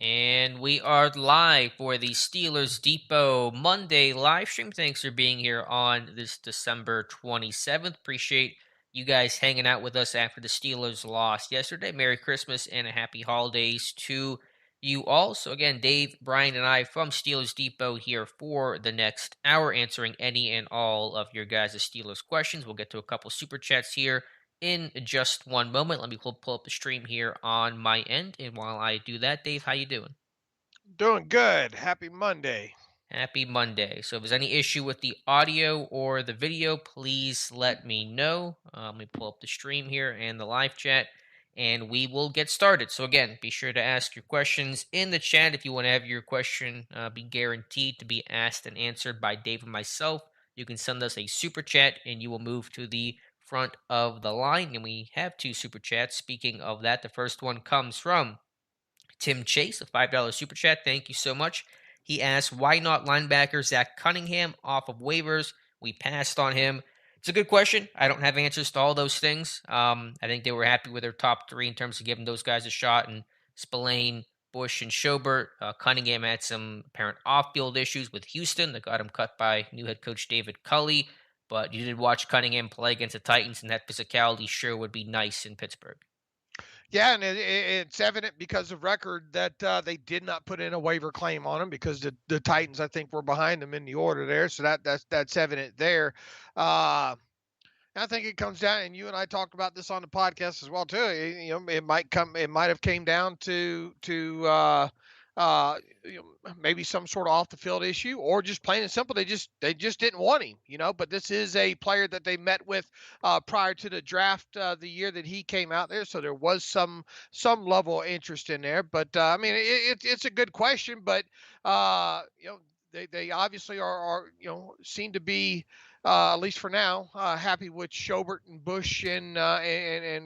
And we are live for the Steelers Depot Monday live stream. Thanks for being here on this December 27th. Appreciate you guys hanging out with us after the Steelers lost yesterday. Merry Christmas and a happy holidays to you all. So, again, Dave, Brian, and I from Steelers Depot here for the next hour, answering any and all of your guys' Steelers questions. We'll get to a couple super chats here in just one moment. Let me pull up the stream here on my end, and while I do that, Dave, how you doing? Doing good. Happy Monday. Happy Monday. So if there's any issue with the audio or the video, please let me know. Let me pull up the stream here and the live chat, and we will get started. So again, be sure to ask your questions in the chat if you want to have your question be guaranteed to be asked and answered by Dave and myself. You can send us a super chat, and you will move to the front of the line. And we have two super chats. Speaking of that, the first one comes from Tim Chase, a $5 super chat. Thank you so much. He asked, why not linebacker Zach Cunningham off of waivers? We passed on him. It's a good question. I don't have answers to all those things. I think they were happy with their top three in terms of giving those guys a shot. And Spillane, Bush, and Schobert. Cunningham had some apparent off-field issues with Houston that got him cut by new head coach David Culley. But you did watch Cunningham play against the Titans, and that physicality sure would be nice in Pittsburgh. Yeah, and it's evident because of record that they did not put in a waiver claim on him because the Titans, I think, were behind them in the order there. So that's evident there. Uh, I think it comes down, and you and I talked about this on the podcast as well too. It might have came down uh, maybe some sort of off the field issue, or just plain and simple, they just didn't want him. But this is a player that they met with prior to the draft the year that he came out there, so there was some level of interest in there. But I mean, it's a good question, but they obviously are seem to be at least for now, happy with Schobert and Bush and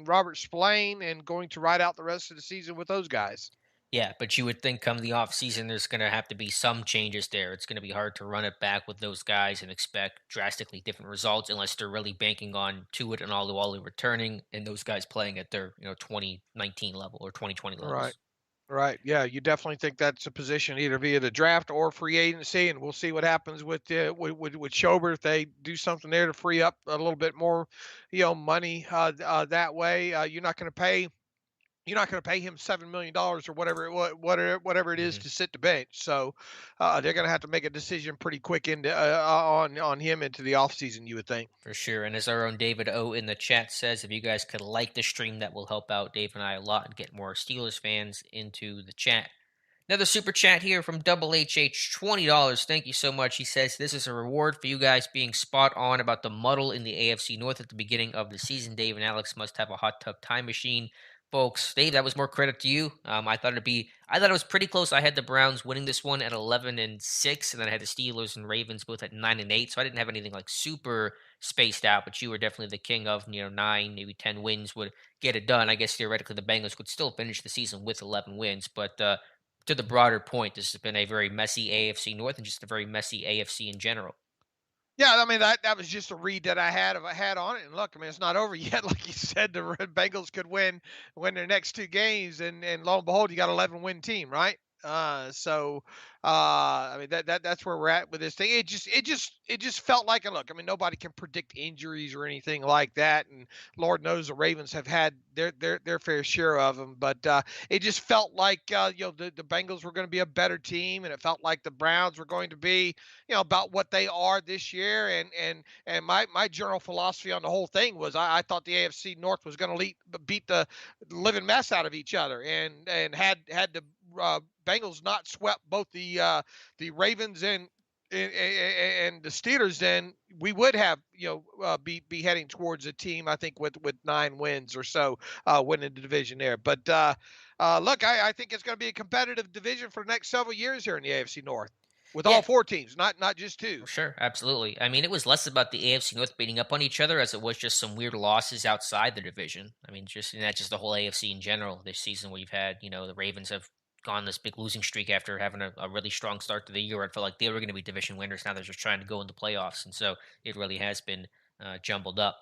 Robert Spillane and going to ride out the rest of the season with those guys. Yeah, but you would think come the offseason, there's going to have to be some changes there. It's going to be hard to run it back with those guys and expect drastically different results unless they're really banking on Tuitt and Alualu returning and those guys playing at their 2019 level or 2020 Right. levels. Right. Yeah, you definitely think that's a position either via the draft or free agency, and we'll see what happens with Schobert if they do something there to free up a little bit more, money that way. You're not going to pay him $7 million or whatever it is hmm to sit the bench. So they're going to have to make a decision pretty quick into on him into the offseason, you would think. For sure. And as our own David O in the chat says, if you guys could like the stream, that will help out Dave and I a lot and get more Steelers fans into the chat. Another super chat here from Double HH, $20. Thank you so much. He says, this is a reward for you guys being spot on about the muddle in the AFC North at the beginning of the season. Dave and Alex must have a hot tub time machine. Folks, Dave, that was more credit to you. I thought it was pretty close. I had the Browns winning this one at 11-6, and then I had the Steelers and Ravens both at 9-8. So I didn't have anything like super spaced out, but you were definitely the king of 9, maybe 10 wins would get it done. I guess theoretically the Bengals could still finish the season with 11 wins, but to the broader point, this has been a very messy AFC North and just a very messy AFC in general. Yeah, I mean that was just a read that I had on it. And look, I mean it's not over yet. Like you said, the Bengals could win their next two games, and lo and behold, you got 11 win team, right? I mean that's where we're at with this thing. It just felt like, and look, I mean nobody can predict injuries or anything like that, and Lord knows the Ravens have had their fair share of them, but it just felt like the Bengals were going to be a better team, and it felt like the Browns were going to be about what they are this year. And my general philosophy on the whole thing was I thought the AFC North was going to beat the living mess out of each other, and had the Bengals not swept both the Ravens and the Steelers, then we would have be heading towards a team, I think, with 9 wins or so, winning the division there. But look, I think it's going to be a competitive division for the next several years here in the AFC North with all Yeah, four teams, not just for two. sure. Absolutely. I mean, it was less about the AFC North beating up on each other as it was just some weird losses outside the division. I mean, just and that's just the whole AFC in general this season where you've had, the Ravens have gone this big losing streak after having a really strong start to the year. I felt like they were going to be division winners. Now they're just trying to go in the playoffs. And so it really has been jumbled up.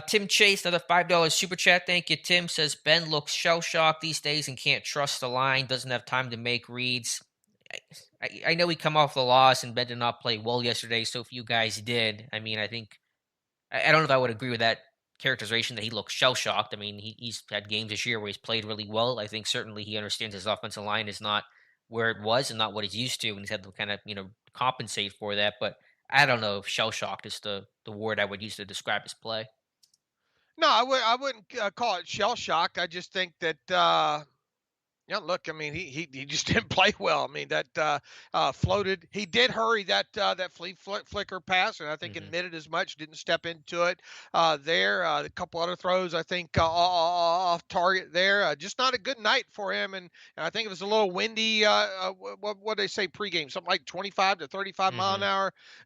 Tim Chase, another $5 super chat. Thank you, Tim. Says Ben looks shell shocked these days and can't trust the line. Doesn't have time to make reads. I know he come off the loss and Ben did not play well yesterday. So if you guys did, I mean, I think I don't know if I would agree with that characterization that he looks shell shocked. I mean, he's had games this year where he's played really well. I think certainly he understands his offensive line is not where it was and not what he's used to, and he's had to kind of compensate for that. But I don't know if shell shocked is the word I would use to describe his play. No, I wouldn't call it shell shock. I just think that yeah, look, I mean, he just didn't play well. I mean, that floated. He did hurry that flicker pass, and I think Hmm. admitted as much. Didn't step into it there. A couple other throws, I think, off target there. Just not a good night for him, and I think it was a little windy. What they say pregame? Something like 25 to 35 mile an Hmm.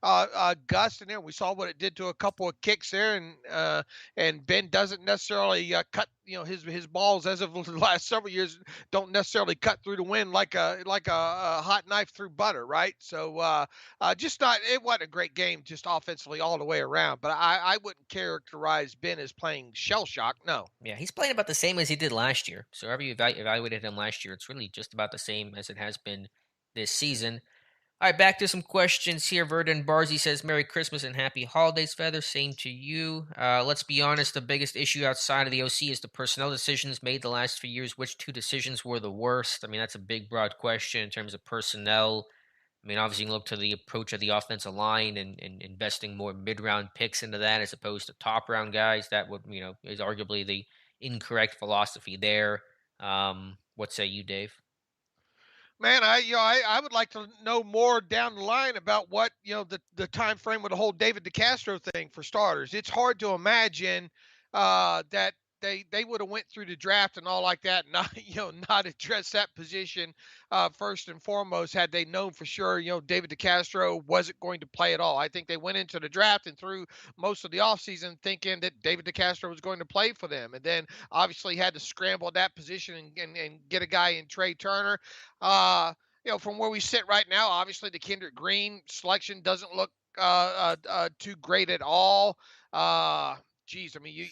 hour gust in there. We saw what it did to a couple of kicks there, and Ben doesn't necessarily cut his balls as of the last several years don't necessarily cut through the wind like a hot knife through butter, right? So just not it wasn't a great game just offensively all the way around. But I wouldn't characterize Ben as playing shell shock. No. Yeah, he's playing about the same as he did last year. So whoever you evaluated him last year, it's really just about the same as it has been this season. All right, back to some questions here. Verdon Barzy says, Merry Christmas and Happy Holidays, Feather. Same to you. Let's be honest, the biggest issue outside of the OC is the personnel decisions made the last few years. Which two decisions were the worst? I mean, that's a big, broad question in terms of personnel. I mean, obviously, you can look to the approach of the offensive line and investing more mid round picks into that as opposed to top round guys. That would, is arguably the incorrect philosophy there. What say you, Dave? Man, I would like to know more down the line about what the time frame with the whole David DeCastro thing for starters. It's hard to imagine that they would have went through the draft and all like that, and not not address that position first and foremost had they known for sure David DeCastro wasn't going to play at all. I think they went into the draft and through most of the offseason thinking that David DeCastro was going to play for them, and then obviously had to scramble at that position and get a guy in Trey Turner. Uh, from where we sit right now, obviously the Kendrick Green selection doesn't look too great at all. Geez, I mean,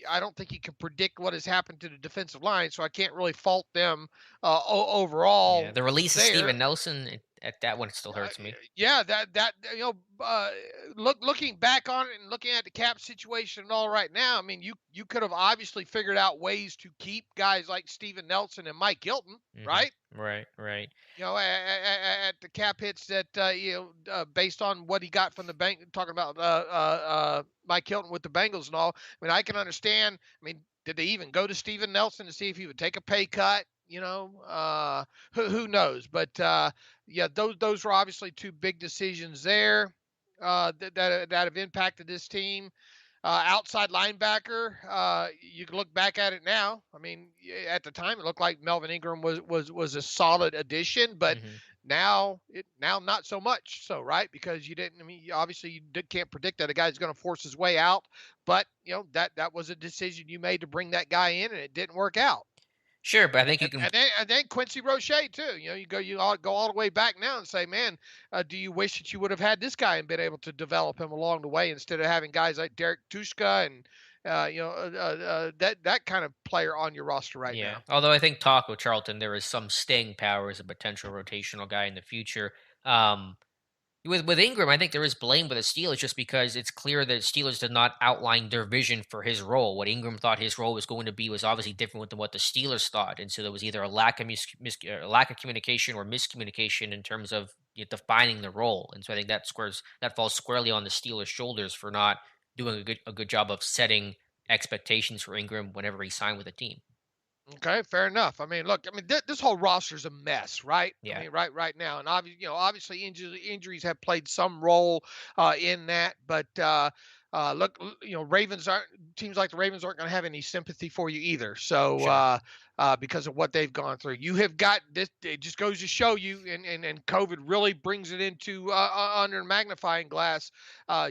I don't think you can predict what has happened to the defensive line, so I can't really fault them Yeah, overall the release of there. Steven Nelson, at that one, it still Uh, hurts me. yeah, that looking back on it and looking at the cap situation and all right now, I mean, you could have obviously figured out ways to keep guys like Steven Nelson and Mike Hilton, Mhm. right? Right, right. At the cap hits that based on what he got from the bank. Talking about Mike Hilton with the Bengals and all. I mean, I can understand. I mean, did they even go to Steven Nelson to see if he would take a pay cut? Who knows? But yeah, those were obviously two big decisions there that have impacted this team. Outside linebacker, you can look back at it now. I mean, at the time, it looked like Melvin Ingram was a solid addition, but Mhm. now not so much. So right because you didn't. I mean, obviously can't predict that a guy's going to force his way out, but that was a decision you made to bring that guy in, and it didn't work out. Sure, but I think you And, can. and then Quincy Roche too. You go all the way back now and say, man, do you wish that you would have had this guy and been able to develop him along the way instead of having guys like Derek Tushka and that kind of player on your roster right Yeah, now. although I think Taco Charlton, there is some staying power as a potential rotational guy in the future. Um, with Ingram, I think there is blame with the Steelers just because it's clear that Steelers did not outline their vision for his role. What Ingram thought his role was going to be was obviously different than what the Steelers thought, and so there was either a lack of lack of communication or miscommunication in terms of defining the role. And so I think that falls squarely on the Steelers' shoulders for not doing a good job of setting expectations for Ingram whenever he signed with a team. Okay, fair enough. I mean, look, I mean, this whole roster's a mess, right? I Yeah. mean, right now, and obviously, injuries have played some role in that. But look, Ravens aren't teams like the Ravens aren't going to have any sympathy for you either. So Sure. because of what they've gone through, you have got this. It just goes to show you, and COVID really brings it into under a magnifying glass.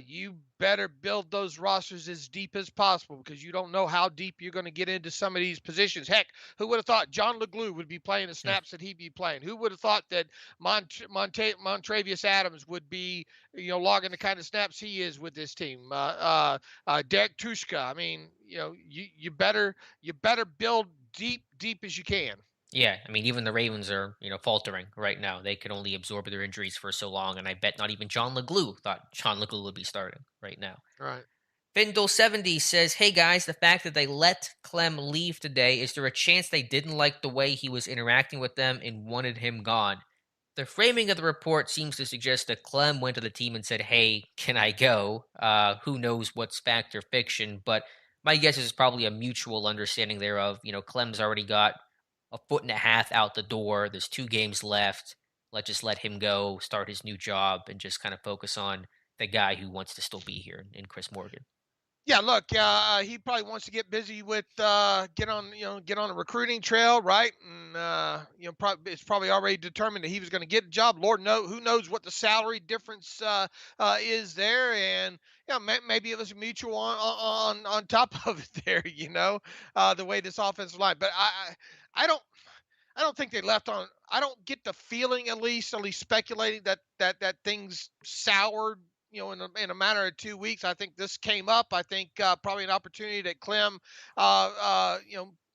You better build those rosters as deep as possible because you don't know how deep you're going to get into some of these positions. Heck, who would have thought John LeGlue would be playing the snaps that he'd be playing? Who would have thought that Montravius Adams would be, logging the kind of snaps he is with this team? Derek Tushka. I mean, you better build deep as you can. Yeah, I mean, even the Ravens are, faltering right now. They can only absorb their injuries for so long, and I bet not even John LeGlue thought John LeGlue would be starting right now. Right. Findle70 says, "Hey guys, the fact that they let Clem leave today, is there a chance they didn't like the way he was interacting with them and wanted him gone? The framing of the report seems to suggest that Clem went to the team and said, 'Hey, can I go?' Who knows what's fact or fiction, but my guess is it's probably a mutual understanding thereof. Clem's already got a foot and a half out the door. There's 2 games left. Let's just let him go, start his new job, and just kind of focus on the guy who wants to still be here in Chris Morgan." Yeah, look, he probably wants to get busy with get on a recruiting trail, right? And it's probably already determined that he was going to get a job. Lord knows who knows what the salary difference is there, and maybe it was mutual on top of it there. The way this offensive line, but I don't. I don't think they left on. I don't get the feeling, at least speculating that things soured. In a matter of 2 weeks. I think this came up. I think probably an opportunity that Clem,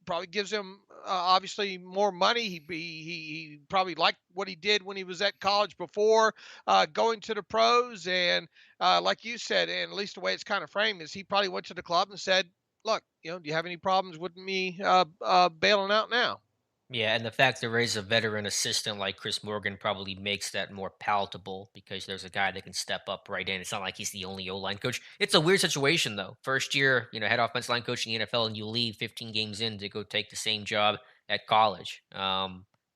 probably gives him obviously more money. He probably liked what he did when he was at college before going to the pros. And like you said, and at least the way it's kind of framed is he probably went to the club and said, "Look, do you have any problems with me bailing out now?" Yeah, and the fact there is a veteran assistant like Chris Morgan probably makes that more palatable because there's a guy that can step up right in. It's not like he's the only O line coach. It's a weird situation though. First year, head offensive line coach in the NFL, and you leave 15 games in to go take the same job at college.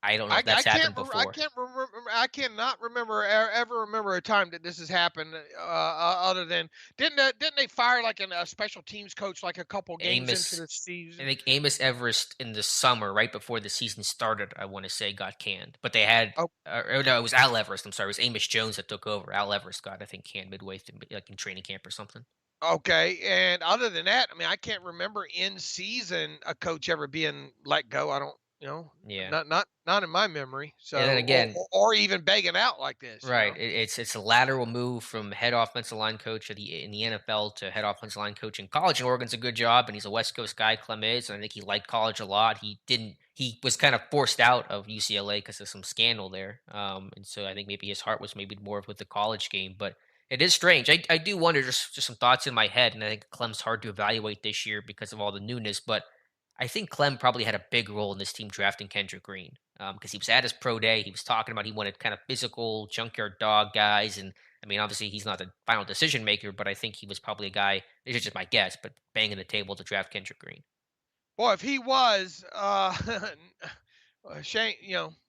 I don't know I, if I that's can't happened I before. can't remember I cannot remember ever remember a time that this has happened other than didn't they fire like a special teams coach like a couple games into Amos, the I season? think Amos Everest in the summer, right before the season started, I want to say got canned. But they had, Oh, no, it was Al Everest. I'm sorry, it was Amos Jones that took over. Al Everest got, I think, canned midway through, like in training camp or something. okay. And other than that, I mean, I can't remember in season a coach ever being let go. I don't, Yeah. not in my memory. And then So again, or even begging out like this. right. It's a lateral move from head offensive line coach in the NFL to head offensive line coach in college. And Oregon's a good job, and he's a West Coast guy, Clem is, and I think he liked college a lot. He was kind of forced out of UCLA because of some scandal there. And so I think maybe his heart was maybe more with the college game. But it is strange. I do wonder, just some thoughts in my head, and I think Clem's hard to evaluate this year because of all the newness. But I think Clem probably had a big role in this team drafting Kendrick Green because he was at his pro day. He was talking about he wanted kind of physical junkyard dog guys, and I mean, obviously he's not the final decision maker, but I think he was probably a guy. This is just my guess, but banging the table to draft Kendrick Green. Boy, if he was, Shane,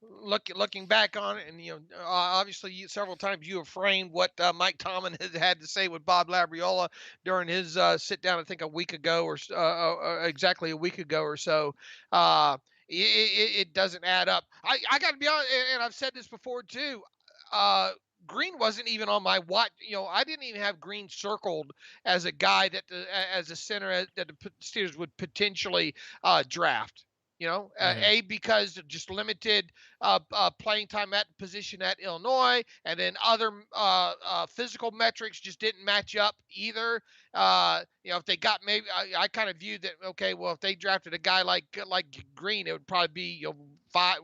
looking back on it, and obviously several times you have framed what Mike Tomlin has had to say with Bob Labriola during his sit down. I think a week ago, or exactly a week ago or so. It doesn't add up. I got to be honest, and I've said this before too. Uh, Green wasn't even on my watch. I didn't even have Green circled as a guy as a center that the Steelers would potentially draft. Hmm. A because of just limited playing time at position at Illinois, and then other physical metrics just didn't match up either. If they got maybe I kind of viewed that okay, well if they drafted a guy like Green, it would probably be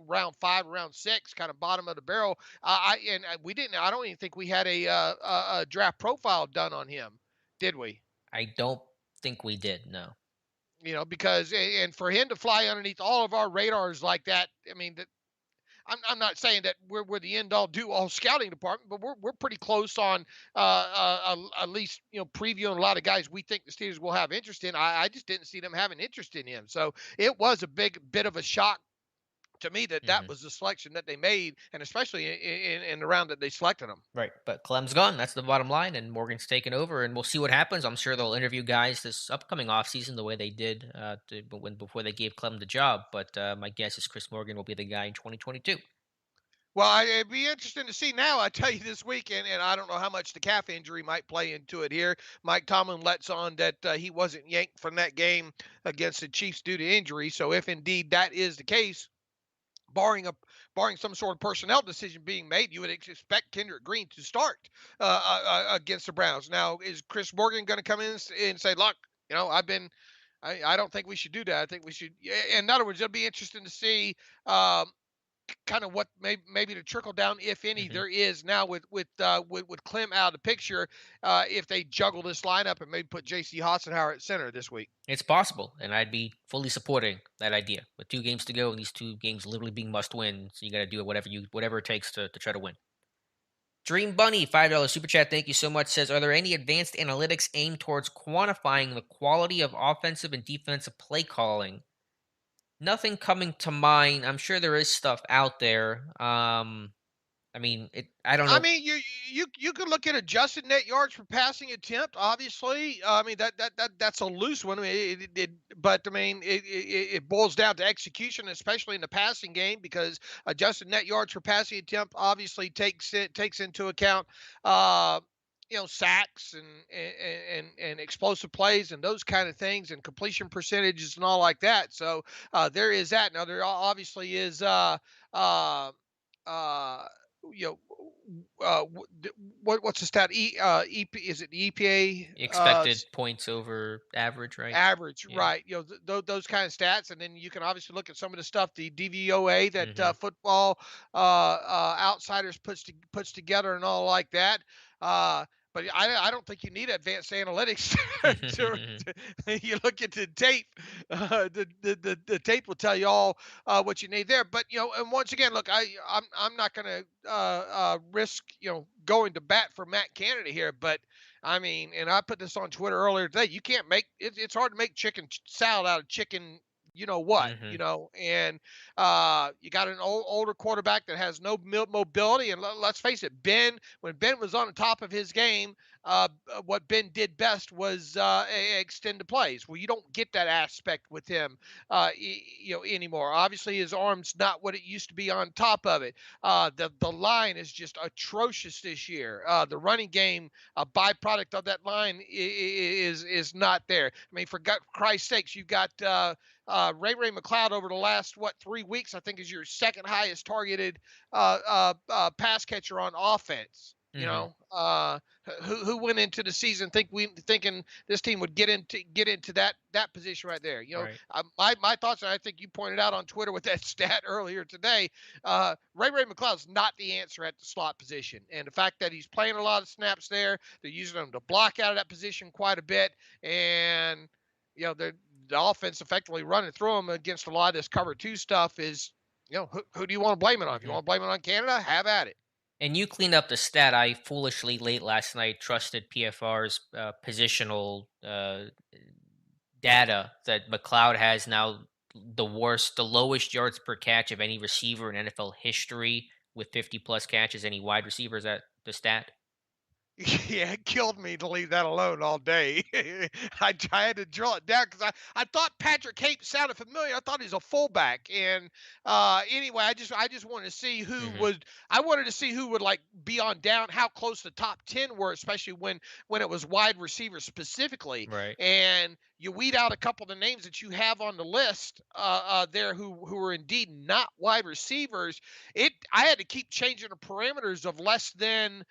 round five, round six, kind of bottom of the barrel. We didn't. I don't even think we had a draft profile done on him, did we? I don't think we did. No. Because and for him to fly underneath all of our radars like that, I mean, I'm not saying that we're the end all do all scouting department, but we're pretty close on at least previewing a lot of guys we think the Steelers will have interest in. I just didn't see them having interest in him, so it was a big bit of a shock to me that Hmm. was the selection that they made, and especially in the round that they selected him. Right, but Clem's gone. That's the bottom line, and Morgan's taken over, and we'll see what happens. I'm sure they'll interview guys this upcoming offseason the way they did before they gave Clem the job. But my guess is Chris Morgan will be the guy in 2022. Well, it'd be interesting to see now. I tell you this weekend, and I don't know how much the calf injury might play into it here. Mike Tomlin lets on that he wasn't yanked from that game against the Chiefs due to injury. So if indeed that is the case, barring a barring some sort of personnel decision being made, you would expect Kendrick Green to start against the Browns. Now, is Chris Morgan going to come in and say, "Look, I don't think we should do that. I think we should." In other words, it'll be interesting to see um, kind of what maybe the trickle down, if any, Hmm. there is now with Clem out of the picture, if they juggle this lineup and maybe put J.C. Hassenauer at center this week. It's possible, and I'd be fully supporting that idea. With 2 games to go, and these 2 games literally being must win, so you got to do whatever it takes to try to win. Dream Bunny, $5 super chat. Thank you so much. Says, are there any advanced analytics aimed towards quantifying the quality of offensive and defensive play calling? Nothing coming to mind. I'm sure there is stuff out there. I mean, I don't I know. mean, you could look at adjusted net yards per passing attempt. Obviously, I mean that's a loose one. I mean, but I mean it boils down to execution, especially in the passing game, because adjusted net yards per passing attempt obviously takes into account. Uh, sacks and explosive plays and those kind of things and completion percentages and all like that. So there is that. Now there obviously is uh, uh, you know what's the stat? EP, is it the EPA Expected points over average, right? average? Yeah. Right. Those kind of stats, and then you can obviously look at some of the stuff, the DVOA that Hmm. Football Outsiders puts together and all like that. Uh, but I don't think you need advanced analytics you look at the tape. The tape will tell you all what you need there. But and once again, look, I'm not going to risk going to bat for Matt Canada here, but I mean, and I put this on Twitter earlier today. You can't make it, it's hard to make chicken salad out of chicken. You know what? Hmm. And you got an older quarterback that has no mobility. And let's face it, when Ben was on the top of his game, what Ben did best was extend the plays. Well, you don't get that aspect with him, anymore. Obviously, his arm's not what it used to be on top of it. The line is just atrocious this year. The running game, a byproduct of that line, is not there. I mean, for Christ's sakes, you've got Ray Mcleod over the last 3 weeks. I think is your second highest targeted pass catcher on offense. Hmm. Who went into the season thinking this team would get into that position right there. Right. My thoughts, and I think you pointed out on Twitter with that stat earlier today. Ray McLeod's not the answer at the slot position, and the fact that he's playing a lot of snaps there, they're using him to block out of that position quite a bit, and the offense effectively running through him against a lot of this cover two stuff is. Who do you want to blame it on? If you Hmm. want to blame it on Canada, have at it. And you cleaned up the stat. I foolishly late last night trusted PFR's positional data that McLeod has now the lowest yards per catch of any receiver in NFL history with 50 plus catches. Any wide receiver, is that the stat? Yeah, it killed me to leave that alone all day. I had to draw it down because I thought Patrick Cape sounded familiar. I thought he's a fullback. And anyway, I just wanted to see Hmm. I wanted to see who would like be on down, how close the top 10 were, especially when it was wide receivers specifically. Right. And you weed out a couple of the names that you have on the list there who are indeed not wide receivers. I had to keep changing the parameters of less than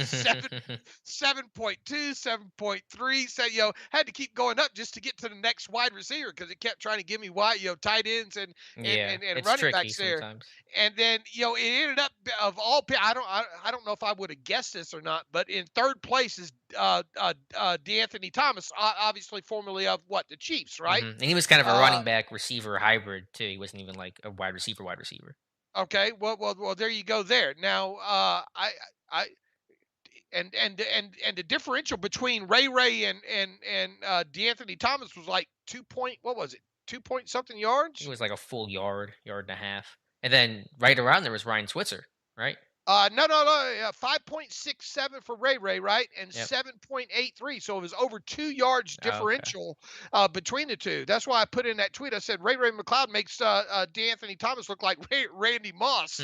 seven 7.2, 7.3. So, had to keep going up just to get to the next wide receiver because it kept trying to give me tight ends and, Yeah, and, and it's running tricky backs there. sometimes. And then, it ended up of all, I don't know if I would have guessed this or not, but in third place is D'Anthony Thomas, obviously formerly of the Chiefs, right? And he was kind of a Uh, running back receiver hybrid too. He wasn't even like a wide receiver. Wide receiver. okay. Well, there you go there. Now, I, and the differential between Ray and D'Anthony Thomas was like 2 point. What was it? 2 point something He yards. was like a full yard, yard and a half. And then right around there was Ryan Switzer, right? No. 5.67 for Ray Ray, right? And Yep. 7.83. So it was over 2 yards Oh, okay. differential between the two. That's why I put in that tweet. I said Ray Mcleod makes D'Anthony Thomas look like Randy Moss.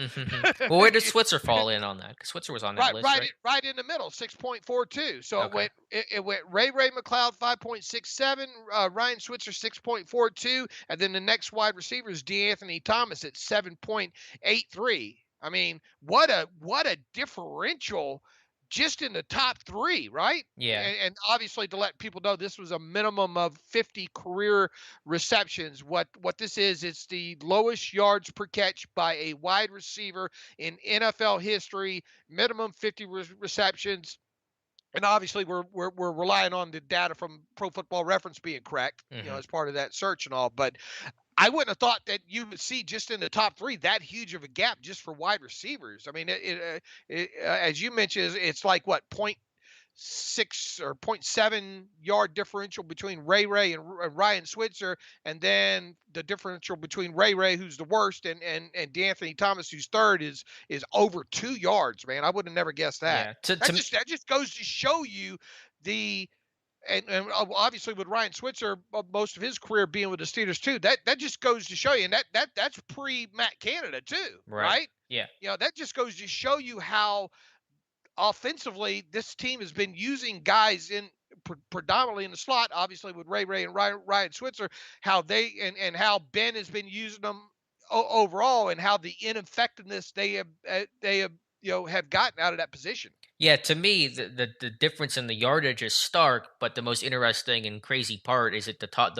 Well, where did Switzer fall in on that? 'Cause Switzer was on that Right, list, right? right in the middle, 6.42. So Okay. it went Ray McLeod 5.67, Ryan Switzer 6.42, and then the next wide receiver is D'Anthony Thomas at 7.83. I mean, what a differential just in the top three, right? Yeah. And obviously to let people know this was a minimum of 50 career receptions. What this is, it's the lowest yards per catch by a wide receiver in NFL history, minimum 50 receptions. And obviously, we're relying on the data from Pro Football Reference being correct, Mhm. as part of that search and all. But I wouldn't have thought that you would see just in the top three that huge of a gap just for wide receivers. I mean, as you mentioned, it's like what 0.6 or zero point 0.7 yard differential between Ray and Ryan Switzer, and then the differential between Ray, who's the worst, and D'Anthony Thomas, who's third, is over 2 yards. Man, I would have never guessed that. Yeah. That just goes to show you the and obviously with Ryan Switzer, most of his career being with the Steelers too. That just goes to show you, and that's pre Matt Canada too, Right. right? Yeah. That just goes to show you how offensively, this team has been using guys in predominantly in the slot, obviously with Ray and Ryan Switzer, how they and how Ben has been using them overall, and how the ineffectiveness they have have gotten out of that position. Yeah, to me, the difference in the yardage is stark, but the most interesting and crazy part is at the top.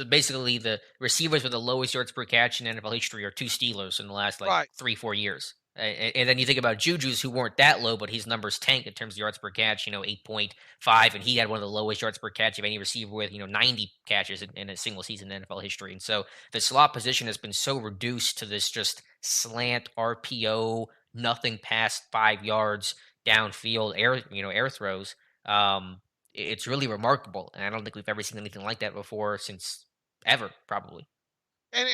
Basically the receivers with the lowest yards per catch in NFL history are two Steelers in the last like Right. 3 4 years. And then you think about Juju's who weren't that low, but his numbers tank in terms of yards per catch. 8.5, and he had one of the lowest yards per catch of any receiver with 90 catches in a single season in NFL history. And so the slot position has been so reduced to this just slant RPO, nothing past 5 yards downfield air throws. It's really remarkable, and I don't think we've ever seen anything like that before since ever, probably. And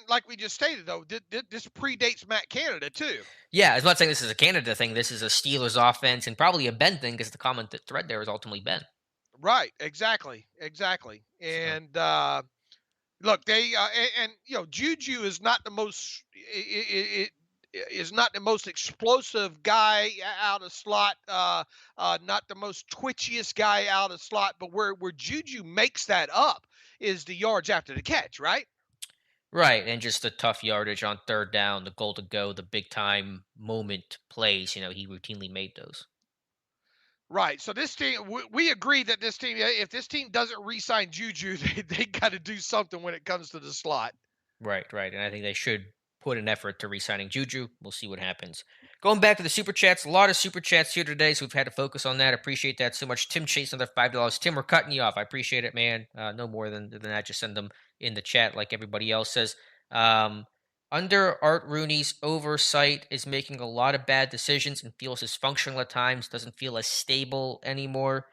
like we just stated though, this predates Matt Canada too. Yeah, I'm not saying this is a Canada thing. This is a Steelers offense and probably a Ben thing because the common thread there is ultimately Ben. Right. Exactly. So And look, they and Juju is not the most is not the most explosive guy out of slot, not the most twitchiest guy out of slot, but where Juju makes that up is the yards after the catch, right? right, and just the tough yardage on third down, the goal to go, the big time moment plays. He routinely made those. Right. So this team, we agree that this team, if this team doesn't re-sign Juju, they got to do something when it comes to the slot. Right, right. And I think they should put an effort to re-signing Juju. We'll see what happens. Going back to the super chats, a lot of super chats here today, so we've had to focus on that. Appreciate that so much. Tim Chase, another $5. Tim, we're cutting you off. I appreciate it, man. No more than that. Just send them in the chat like everybody else says. Um, Under Art Rooney's oversight is making a lot of bad decisions and feels dysfunctional at times. Doesn't feel as stable anymore.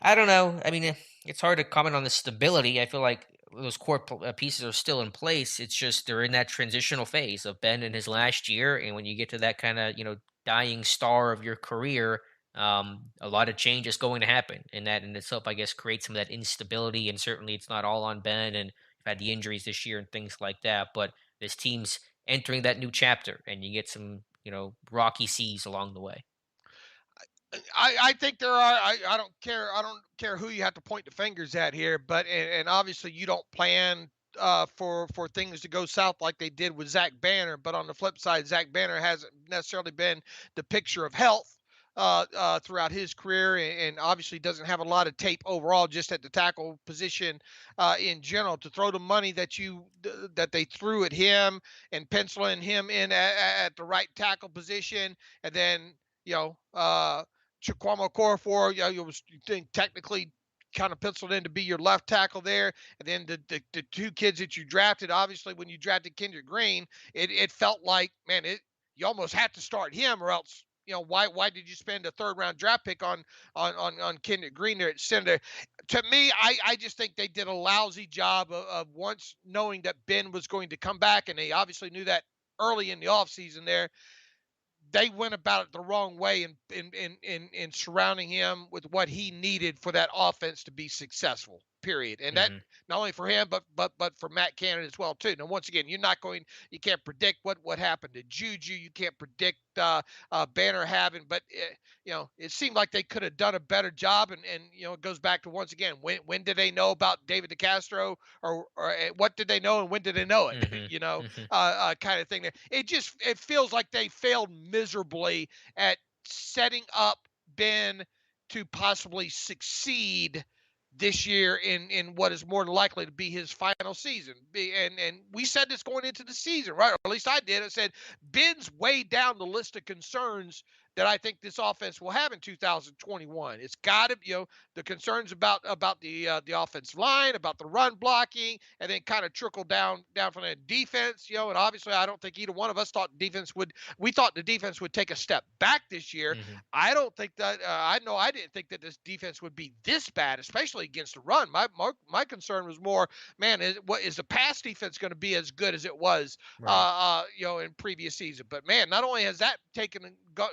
I don't know. I mean, it's hard to comment on the stability. I feel like those core pieces are still in place. It's just they're in that transitional phase of Ben in his last year, and when you get to that kind of dying star of your career, a lot of change is going to happen, and that in itself, I guess, creates some of that instability. And certainly, it's not all on Ben, and you've had the injuries this year and things like that. But this team's entering that new chapter, and you get some rocky seas along the way. I think there are. I don't care. I don't care who you have to point the fingers at here, but and obviously you don't plan for things to go south like they did with Zach Banner. But on the flip side, Zach Banner hasn't necessarily been the picture of health throughout his career, and obviously doesn't have a lot of tape overall, just at the tackle position in general. To throw the money that they threw at him and penciling him in at the right tackle position, and then you know. Chikwama Okorafor, you was technically kind of penciled in to be your left tackle there. And then the two kids that you drafted, obviously when you drafted Kendrick Green, it felt like, man, you almost had to start him, or else why did you spend a third round draft pick on Kendrick Green there at center? To me, I just think they did a lousy job of once knowing that Ben was going to come back, and they obviously knew that early in the offseason there. they went about it the wrong way in surrounding him with what he needed for that offense to be successful. Period. And that Mhm. not only for him, but for Matt Canada as well too. Now, once again, you can't predict what happened to Juju. You can't predict Banner having, but it seemed like they could have done a better job. And it goes back to once again, when did they know about David DeCastro, or what did they know and when did they know it? Mhm. Mhm. Kind of thing. There, it feels like they failed miserably at setting up Ben to possibly succeed this year in what is more than likely to be his final season. And we said this going into the season, right? Or at least I did. I said Ben's way down the list of concerns that I think this offense will have in 2021. It's got to, the concerns about the offensive line, about the run blocking, and then kind of trickle down from the defense. And obviously I don't think either one of us thought defense would. We thought the defense would take a step back this year. Mhm. I don't think that. I know I didn't think that this defense would be this bad, especially against the run. My concern was more, man, what is the pass defense going to be as good as it was, Right. in previous season? But man, not only has that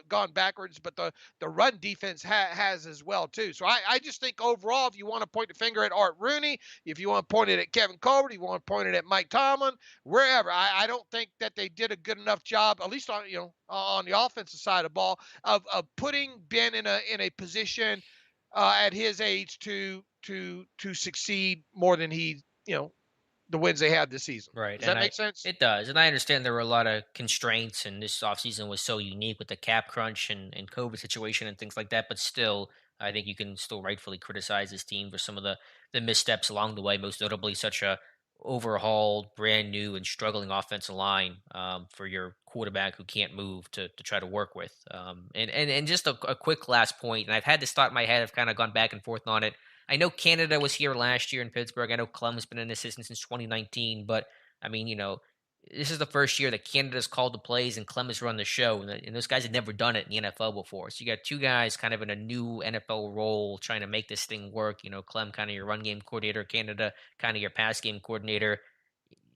gone backwards, but the run defense has as well too. So I just think overall, if you want to point the finger at Art Rooney, if you want to point it at Kevin Colbert, if you want to point it at Mike Tomlin, wherever, I don't think that they did a good enough job, at least on the offensive side of the ball, of putting Ben in a position at his age to succeed more than the wins they had this season. Right, Does and that I make sense? it does, and I understand there were a lot of constraints, and this offseason was so unique with the cap crunch and COVID situation and things like that. But still, I think you can still rightfully criticize this team for some of the missteps along the way. Most notably, such a overhauled, brand new, and struggling offensive line for your quarterback who can't move to try to work with. And just a quick last point, and I've had this thought in my head. I've kind of gone back and forth on it. I know Canada was here last year in Pittsburgh. I know Clem's been an assistant since 2019, but I mean, this is the first year that Canada's called the plays and Clem has run the show, and those guys had never done it in the NFL before. So you got two guys kind of in a new NFL role trying to make this thing work. Clem kind of your run game coordinator, Canada kind of your pass game coordinator.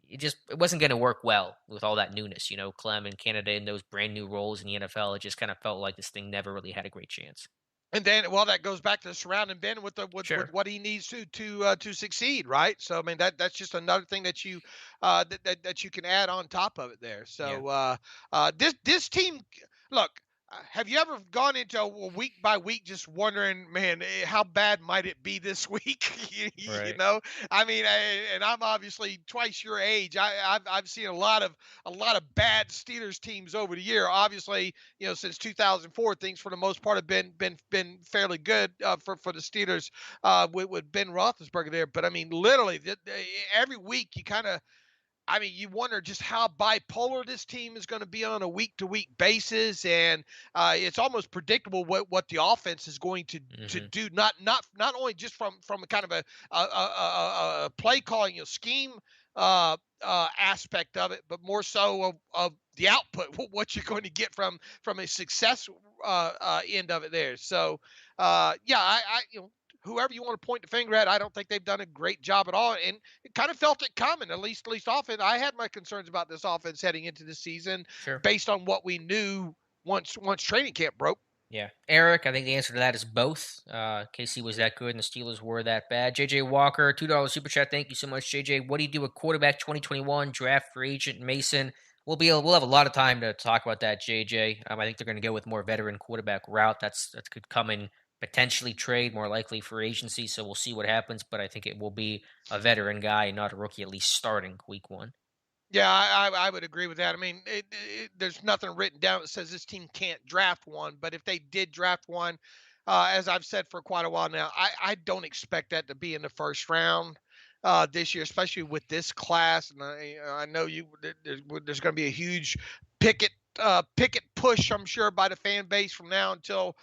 It wasn't going to work well with all that newness. Clem and Canada in those brand new roles in the NFL. It just kind of felt like this thing never really had a great chance. And then, well, that goes back to surrounding Ben with with Sure. what he needs to succeed, right? So, I mean, that's just another thing that that you can add on top of it there. Yeah. So, this team, look, have you ever gone into a week by week just wondering, man, how bad might it be this week? You Right. know, I mean, and I'm obviously twice your age. I've seen a lot of bad Steelers teams over the year. Obviously, since 2004, things for the most part have been fairly good for the Steelers with Ben Roethlisberger there. But I mean, literally, every week you kind of, I mean, you wonder just how bipolar this team is going to be on a week-to-week basis, and it's almost predictable what the offense is going to Hmm. do. Not only just from a kind of a play calling, scheme aspect of it, but more so of the output, what you're going to get from a success end of it there. So, yeah, whoever you want to point the finger at, I don't think they've done a great job at all. And it kind of felt it coming, at least offense. I had my concerns about this offense heading into the season Sure. based on what we knew once training camp broke. Yeah. Eric, I think the answer to that is both. KC was that good and the Steelers were that bad. JJ Walker, $2 super chat. Thank you so much, JJ. What do you do with quarterback 2021 draft free agent Mason? We'll have a lot of time to talk about that, JJ. I think they're going to go with more veteran quarterback route. That could come in potentially trade, more likely for agency. So we'll see what happens. But I think it will be a veteran guy, not a rookie, at least starting week one. Yeah, I would agree with that. I mean, there's nothing written down that says this team can't draft one, but if they did draft one, as I've said for quite a while now, I don't expect that to be in the first round this year, especially with this class. And I know there's going to be a huge picket picket push, I'm sure, by the fan base from now until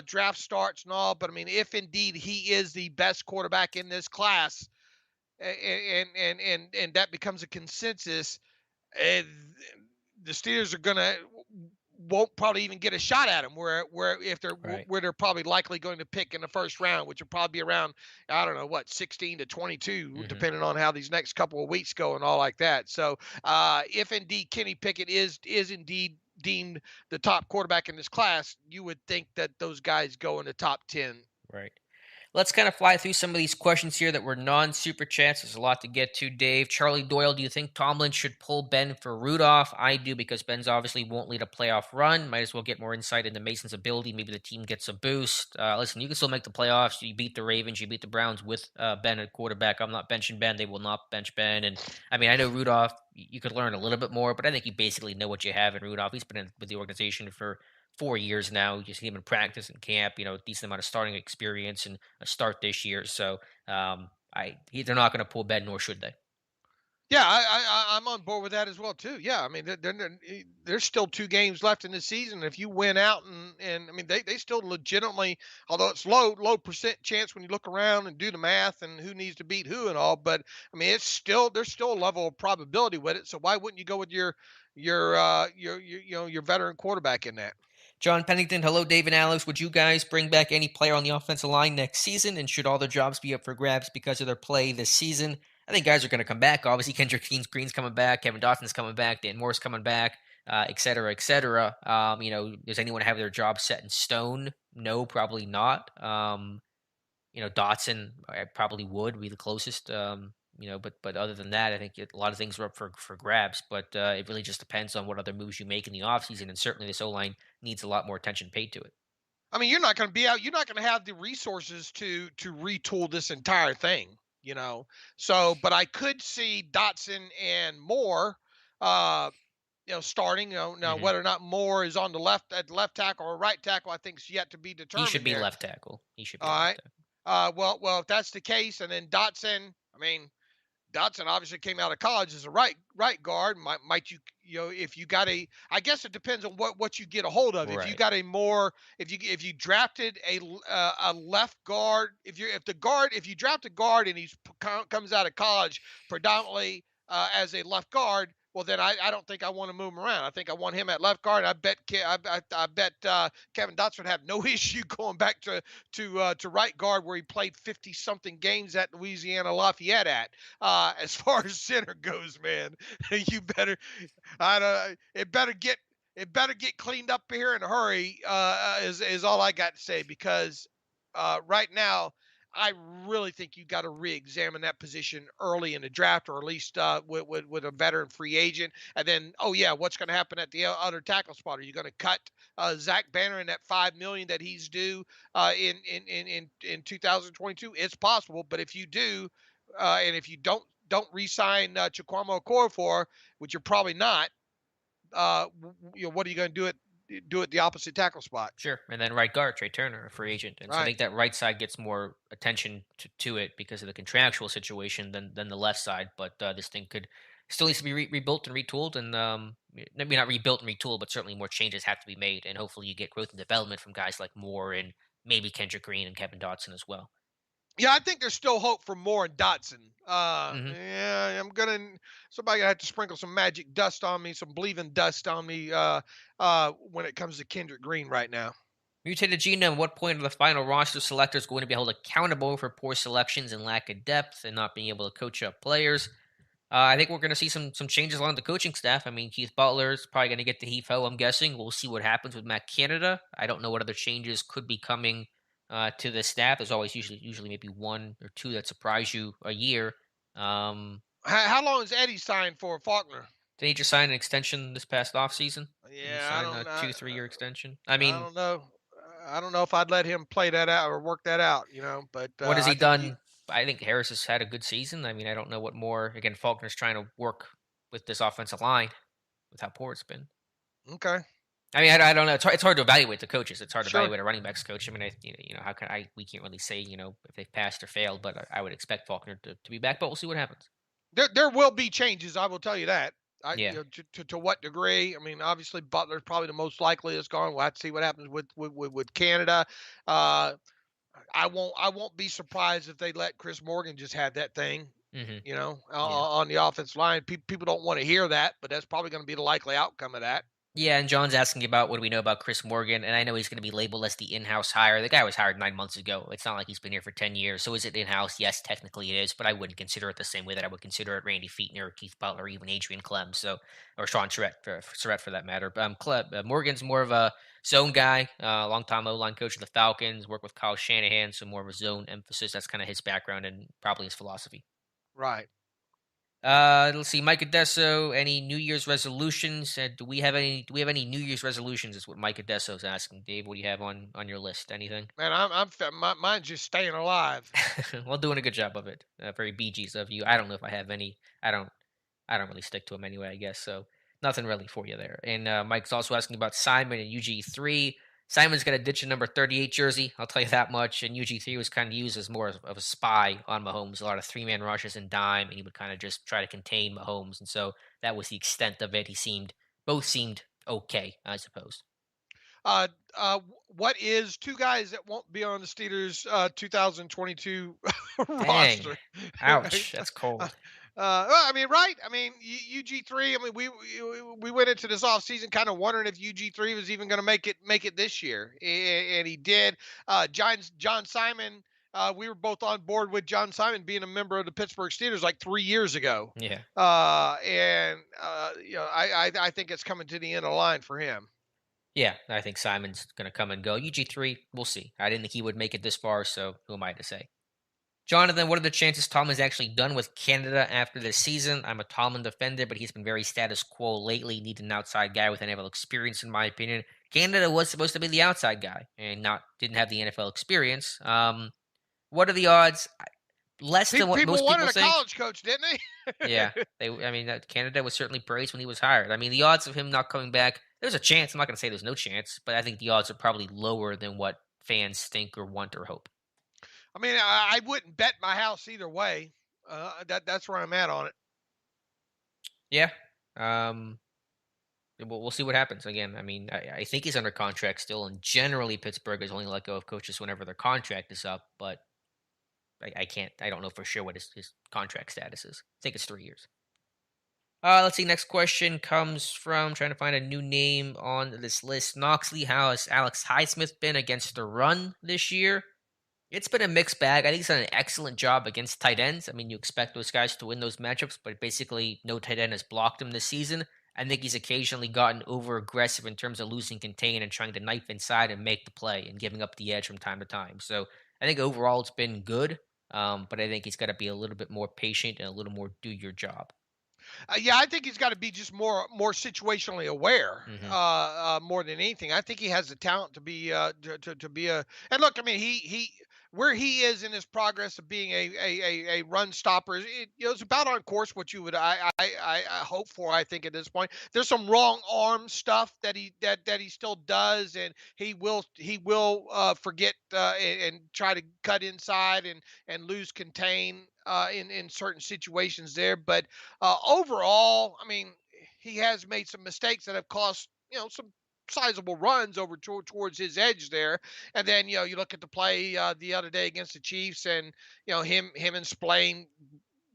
draft starts and all. But I mean, if indeed he is the best quarterback in this class, and that becomes a consensus, and the Steelers are gonna won't probably even get a shot at him. Where if they're Right. where they're probably likely going to pick in the first round, which will probably be around, I don't know what, 16 to 22, Hmm. depending on how these next couple of weeks go and all like that. So if indeed Kenny Pickett is indeed deemed the top quarterback in this class, you would think that those guys go in the top 10. Right. Let's kind of fly through some of these questions here that were non-super chats. There's a lot to get to, Dave. Charlie Doyle, do you think Tomlin should pull Ben for Rudolph? I do, because Ben's obviously won't lead a playoff run. Might as well get more insight into Mason's ability. Maybe the team gets a boost. Listen, you can still make the playoffs. You beat the Ravens. You beat the Browns with Ben at quarterback. I'm not benching Ben. They will not bench Ben. And I mean, I know Rudolph, you could learn a little bit more, but I think you basically know what you have in Rudolph. He's been with the organization for 4 years now. You see him in practice and camp, a decent amount of starting experience and a start this year. So they're not going to pull Ben, nor should they. Yeah, I'm on board with that as well too. Yeah, I mean, there's still 2 games left in the season. If you win out, and I mean, they still legitimately, although it's low percent chance when you look around and do the math and who needs to beat who and all, but I mean, there's still a level of probability with it. So why wouldn't you go with your veteran quarterback in that? John Pennington, hello, Dave and Alex. Would you guys bring back any player on the offensive line next season? And should all their jobs be up for grabs because of their play this season? I think guys are going to come back. Obviously, Kendrick Green's coming back. Kevin Dotton's coming back. Dan Moore's coming back, et cetera, et cetera. Does anyone have their job set in stone? No, probably not. Dotson, I probably would be the closest. But other than that, I think a lot of things are up for grabs. But it really just depends on what other moves you make in the offseason. And certainly this O-line needs a lot more attention paid to it. I mean, you're not going to be out. You're not going to have the resources to retool this entire thing, you know. So, but I could see Dotson and Moore, uh, starting. Now Hmm. whether or not Moore is on the left tackle or right tackle, I think is yet to be He should determined be there. left tackle. He should be All a left right. tackle. Well, if that's the case, and then Dotson, I mean, Dotson obviously came out of college as a right guard. Might you if you got a, I guess it depends on what you get a hold of. If you Right. got a more, if you drafted a left guard, if you draft a guard and comes out of college predominantly as a left guard, well then I don't think I want to move him around. I think I want him at left guard. I bet Kevin Dotson would have no issue going back to right guard where he played 50 something games at Louisiana Lafayette at. As far as center goes, man, you better, I don't, it better get cleaned up here in a hurry. Is all I got to say, because right now I really think you got to re-examine that position early in the draft, or at least with a veteran free agent. And then, oh yeah, what's going to happen at the other tackle spot? Are you going to cut Zach Banner in that $5 million that he's due in 2022? It's possible, but if you do, and if you don't re-sign Chikwamo Okorafor, which you're probably not, what are you going to do at the opposite tackle spot? Sure. And then right guard, Trey Turner, a free agent. And so I Right. think that right side gets more attention to it because of the contractual situation than the left side. But this thing could still needs to be rebuilt and retooled. And maybe not rebuilt and retooled, but certainly more changes have to be made. And hopefully you get growth and development from guys like Moore and maybe Kendrick Green and Kevin Dotson as well. Yeah, I think there's still hope for Moore and Dotson. Hmm. Yeah, somebody gonna have to sprinkle some magic dust on me, some believing dust on me, when it comes to Kendrick Green right now. Mutated Genome, what point are the final roster selectors going to be held accountable for poor selections and lack of depth and not being able to coach up players? I think we're going to see some changes along the coaching staff. I mean, Keith Butler is probably going to get the heave-ho, I'm guessing. We'll see what happens with Matt Canada. I don't know what other changes could be coming to the staff. There's always usually maybe one or two that surprise you a year. How long is Eddie signed for Faulkner? Did he just sign an extension this past offseason? Did he Yeah, I sign don't a know. 2-3 year extension? I I mean, don't know. I don't know if I'd let him play that out or work that out, but what has I he think you done? I think Harris has had a good season. I mean, I don't know what more. Again, Faulkner's trying to work with this offensive line with how poor it's been. okay. I mean, I don't know. It's hard to evaluate the coaches. It's hard to Sure. evaluate a running backs coach. I mean, how can I? We can't really say, if they've passed or failed. But I would expect Faulkner to be back. But we'll see what happens. There will be changes. I will tell you that. Yeah. To what degree? I mean, obviously Butler's probably the most likely is gone. We'll have to see what happens with Canada. Uh, I won't be surprised if they let Chris Morgan just have that thing. Hmm. Yeah. On the offensive line. People don't want to hear that, but that's probably going to be the likely outcome of that. Yeah, and John's asking about what do we know about Chris Morgan, and I know he's going to be labeled as the in-house hire. The guy was hired 9 months ago. It's not like he's been here for 10 years. So is it in-house? Yes, technically it is, but I wouldn't consider it the same way that I would consider it Randy Fichtner, or Keith Butler, or even Adrian Clem. So or Sean Surratt for that matter. But Morgan's more of a zone guy, long-time O-line coach of the Falcons. Worked with Kyle Shanahan, so more of a zone emphasis. That's kind of his background and probably his philosophy. Right. Let's see, Mike Adesso. Any New Year's resolutions? Do we have any? Do we have any New Year's resolutions? Is what Mike Adesso's asking. Dave, what do you have on your list? Anything? Man, mine's just staying alive. Well, doing a good job of it. Very Bee Gees of you. I don't know if I have any. I don't really stick to them anyway, I guess. So nothing really for you there. And Mike's also asking about Simon and UG3. Simon's got a ditch a number 38 jersey, I'll tell you that much. And UG3 was kind of used as more of a spy on Mahomes, a lot of three-man rushes and dime, and he would kind of just try to contain Mahomes. And so that was the extent of it. Both seemed okay, I suppose. Uh, what is two guys that won't be on the Steelers 2022 Dang. roster? Right? Ouch. That's cold. Well, I mean, right? I mean, UG3. I mean, we went into this offseason kind of wondering if UG3 was even going to make it this year, and he did. John Simon. We were both on board with John Simon being a member of the Pittsburgh Steelers like 3 years ago, Yeah. and I think it's coming to the end of the line for him. Yeah, I think Simon's going to come and go. UG3, we'll see. I didn't think he would make it this far, so who am I to say? Jonathan, what are the chances Tomlin's actually done with Canada after this season? I'm a Tomlin defender, but he's been very status quo lately. Needs an outside guy with NFL experience, in my opinion. Canada was supposed to be the outside guy and not didn't have the NFL experience. What are the odds? Less than what People most people wanted a think. college coach, didn't Yeah, they? I mean, Canada was certainly praised when he was hired. I mean, the odds of him not coming back, there's a chance. I'm not going to say there's no chance, but I think the odds are probably lower than what fans think or want or hope. I mean, I wouldn't bet my house either way. That's where I'm at on it. Yeah. Um, we'll see what happens. Again, I mean, I think he's under contract still, and generally Pittsburgh is only let go of coaches whenever their contract is up. But I can't. I don't know for sure what his contract status is. I think it's 3 years. Let's see. Next question comes from trying to find a new name on this list. Knoxley, how has Alex Highsmith been against the run this year? It's been a mixed bag. I think he's done an excellent job against tight ends. I mean, you expect those guys to win those matchups, but basically no tight end has blocked him this season. I think he's occasionally gotten over aggressive in terms of losing contain and trying to knife inside and make the play and giving up the edge from time to time. So I think overall it's been good, but I think he's got to be a little bit more patient and a little more do your job. Yeah, I think he's got to be just more situationally aware, Hmm. more than anything. I think he has the talent to be to be a. And look, I mean, he where he is in his progress of being a run stopper, it's about on course what you would I hope for. I think at this point, there's some wrong arm stuff that he still does, and he will forget and try to cut inside and lose contain in certain situations there, but overall, I mean, he has made some mistakes that have cost some sizable runs over towards his edge there. And then you look at the play the other day against the Chiefs, and him and Splain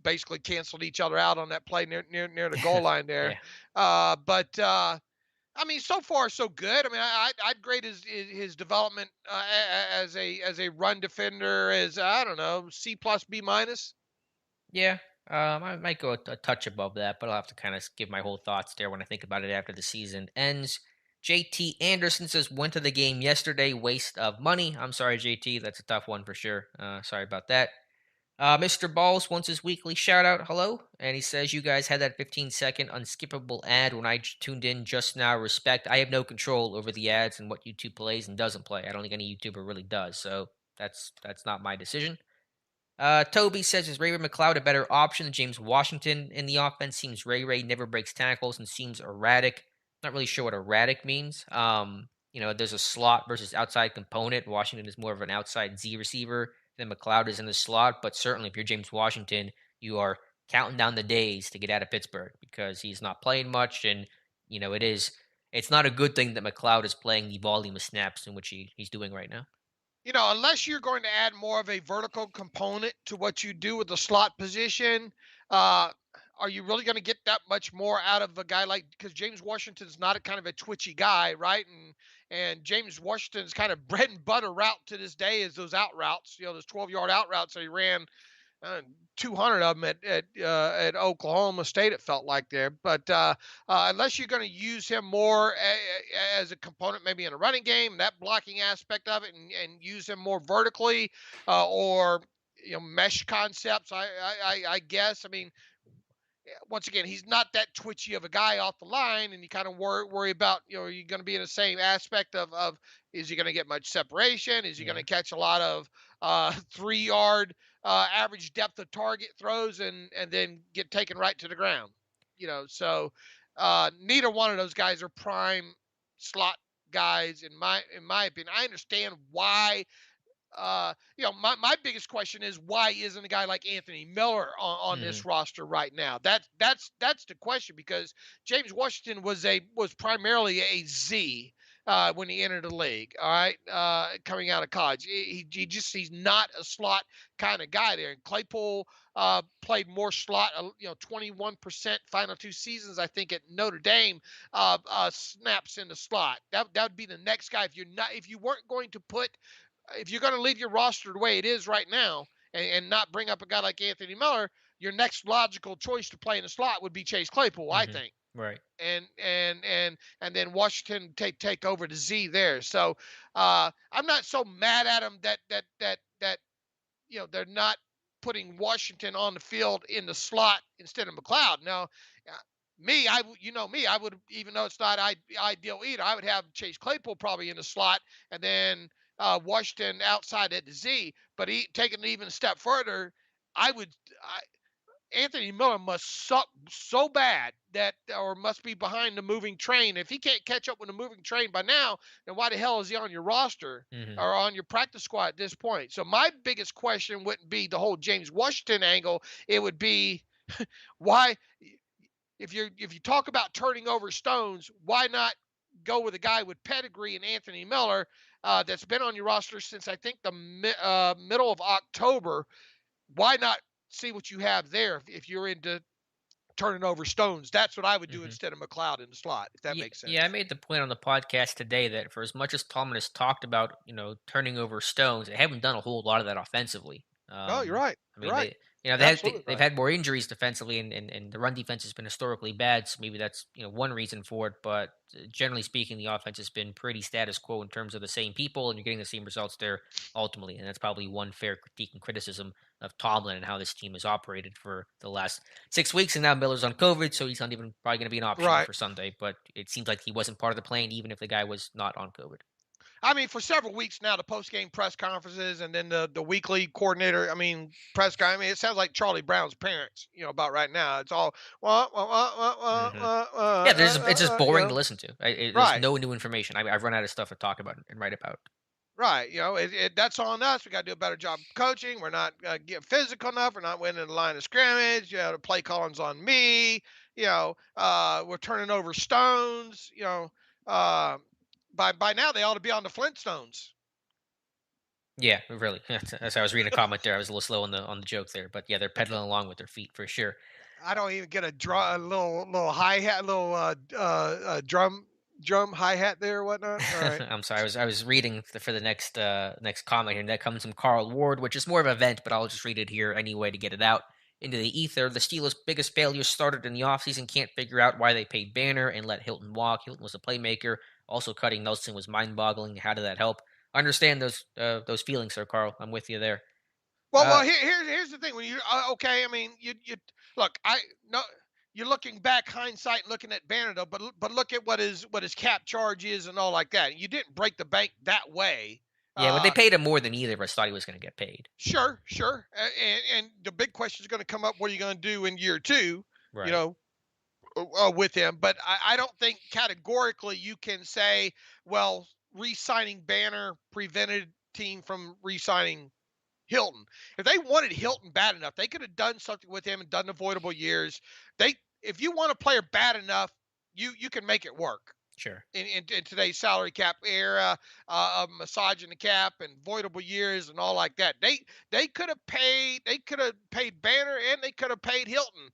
basically canceled each other out on that play near the goal line there. Yeah. But I mean, so far so good. I mean, I'd grade his development as a run defender as I don't know C plus B minus. Yeah, I might go a touch above that, but I'll have to kind of give my whole thoughts there when I think about it after the season ends. JT Anderson says, went to the game yesterday, waste of money. I'm sorry, JT. That's a tough one for sure. Sorry about that. Mr. Balls wants his weekly shout out. Hello. And he says, you guys had that 15-second unskippable ad when I tuned in just now. Respect. I have no control over the ads and what YouTube plays and doesn't play. I don't think any YouTuber really does. So that's not my decision. Toby says, is Ray Mcleod a better option than James Washington in the offense? Seems Ray never breaks tackles and seems erratic. Not really sure what erratic means. There's a slot versus outside component. Washington is more of an outside Z receiver than McLeod is in the slot. But certainly, if you're James Washington, you are counting down the days to get out of Pittsburgh because he's not playing much. And, it's not a good thing that McLeod is playing the volume of snaps in which he's doing right now. Unless you're going to add more of a vertical component to what you do with the slot position, uh, are you really going to get that much more out of a guy like, because James Washington's not a kind of a twitchy guy, right? And James Washington's kind of bread and butter route to this day is those out routes, those 12-yard out routes that he ran, uh, 200 of them at Oklahoma State. It felt like there, but unless you're going to use him more as a component, maybe in a running game, that blocking aspect of it, and use him more vertically, or mesh concepts. I guess. I mean, once again, he's not that twitchy of a guy off the line, and you kind of worry about, are you going to be in the same aspect of is he going to get much separation? Is he going Yeah. to catch a lot of 3 yard average depth of target throws and then get taken right to the ground? So neither one of those guys are prime slot guys in my opinion. I understand why. My biggest question is, why isn't a guy like Anthony Miller on Hmm. this roster right now? That's the question, because James Washington was primarily a Z when he entered the league. All right, coming out of college, he's not a slot kind of guy there. And Claypool played more slot, 21% final 2 seasons, I think, at Notre Dame, snaps in the slot. That would be the next guy. If you weren't going to put if you're going to leave your roster the way it is right now, and not bring up a guy like Anthony Miller, your next logical choice to play in the slot would be Chase Claypool, I Hmm. think. Right. And then Washington take over the Z there. So I'm not so mad at him that they're not putting Washington on the field in the slot instead of McLeod. Now, me, I would, even though it's not ideal either, I would have Chase Claypool probably in the slot, and then Washington outside at the Z. But taking it even a step further, I would. Anthony Miller must suck so bad or must be behind the moving train. If he can't catch up with the moving train by now, then why the hell is he on your roster Hmm. or on your practice squad at this point? So my biggest question wouldn't be the whole James Washington angle. It would be, why, if you talk about turning over stones, why not go with a guy with pedigree in Anthony Miller, that's been on your roster since I think the middle of October? Why not see what you have there if you're into turning over stones? That's what I would do Hmm. instead of McLeod in the slot, if that Yeah, makes yeah, I sense. made the point on the podcast today that for as much as Tomlin has talked about, turning over stones, they haven't done a whole lot of that offensively. No, you're right. I You're mean, right. they Absolutely they've right. had more injuries defensively, and the run defense has been historically bad. So maybe that's one reason for it. But generally speaking, the offense has been pretty status quo in terms of the same people, and you're getting the same results there ultimately. And that's probably one fair critique and criticism of Tomlin and how this team has operated for the last 6 weeks. And now Miller's on COVID, so he's not even probably going to be an option Right. for Sunday. But it seems like he wasn't part of the plan, even if the guy was not on COVID. I mean, for several weeks now, the post game press conferences and then the weekly coordinator. I mean, press guy. I mean, it sounds like Charlie Brown's parents. About right now, it's all Hmm. Yeah, it's just boring to listen to. There's right. no new information. I've run out of stuff to talk about and write about. Right. That's on us. We got to do a better job of coaching. We're not getting physical enough. We're not winning the line of scrimmage. The play calling's on me. We're turning over stones. Uh, by now they ought to be on the Flintstones. Yeah, really. As I was reading a comment there, I was a little slow on the joke there, but yeah, they're pedaling along with their feet for sure. I don't even get a little hi hat, little drum hi hat there or whatnot. All right. I'm sorry. I was reading for the next comment here, and that comes from Carl Ward, which is more of an event, but I'll just read it here anyway to get it out into the ether. The Steelers' biggest failure started in the offseason. Can't figure out why they paid Banner and let Hilton walk. Hilton was a playmaker. Also, cutting Nelson was mind-boggling. How did that help? Understand those feelings, sir, Carl. I'm with you there. Well, here's the thing. When you okay, I mean, you look. I no, you're looking back, hindsight, looking at Banner though, but look at what his cap charge is and all like that. You didn't break the bank that way. Yeah, but they Uh, paid him more than either of us thought he was going to get paid. sure, and the big question is going to come up. What are you going to do in year two? You Right. know, with him. But I don't think categorically you can say, well, re-signing Banner prevented team from re-signing Hilton. If they wanted Hilton bad enough, they could have done something with him and done avoidable years. If you want a player bad enough, you can make it work. Sure. in today's salary cap era, of massaging the cap and voidable years and all like that. They could have paid Banner and they could have paid Hilton.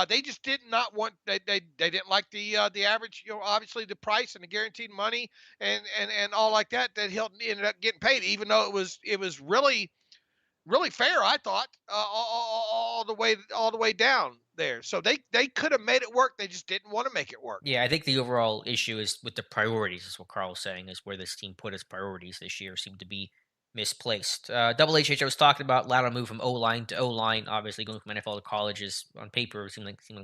They just did not want they didn't like the average, obviously the price and the guaranteed money and all like that Hilton ended up getting paid, even though it was really fair, I thought, all the way down there. So they could have made it work. They just didn't want to make it work. Yeah, I think the overall issue is with the priorities, is what Carl's saying, is where this team put its priorities this year seem to be misplaced. Double HH, I was talking about lateral move from O line to O line. Obviously, going from NFL to college is on paper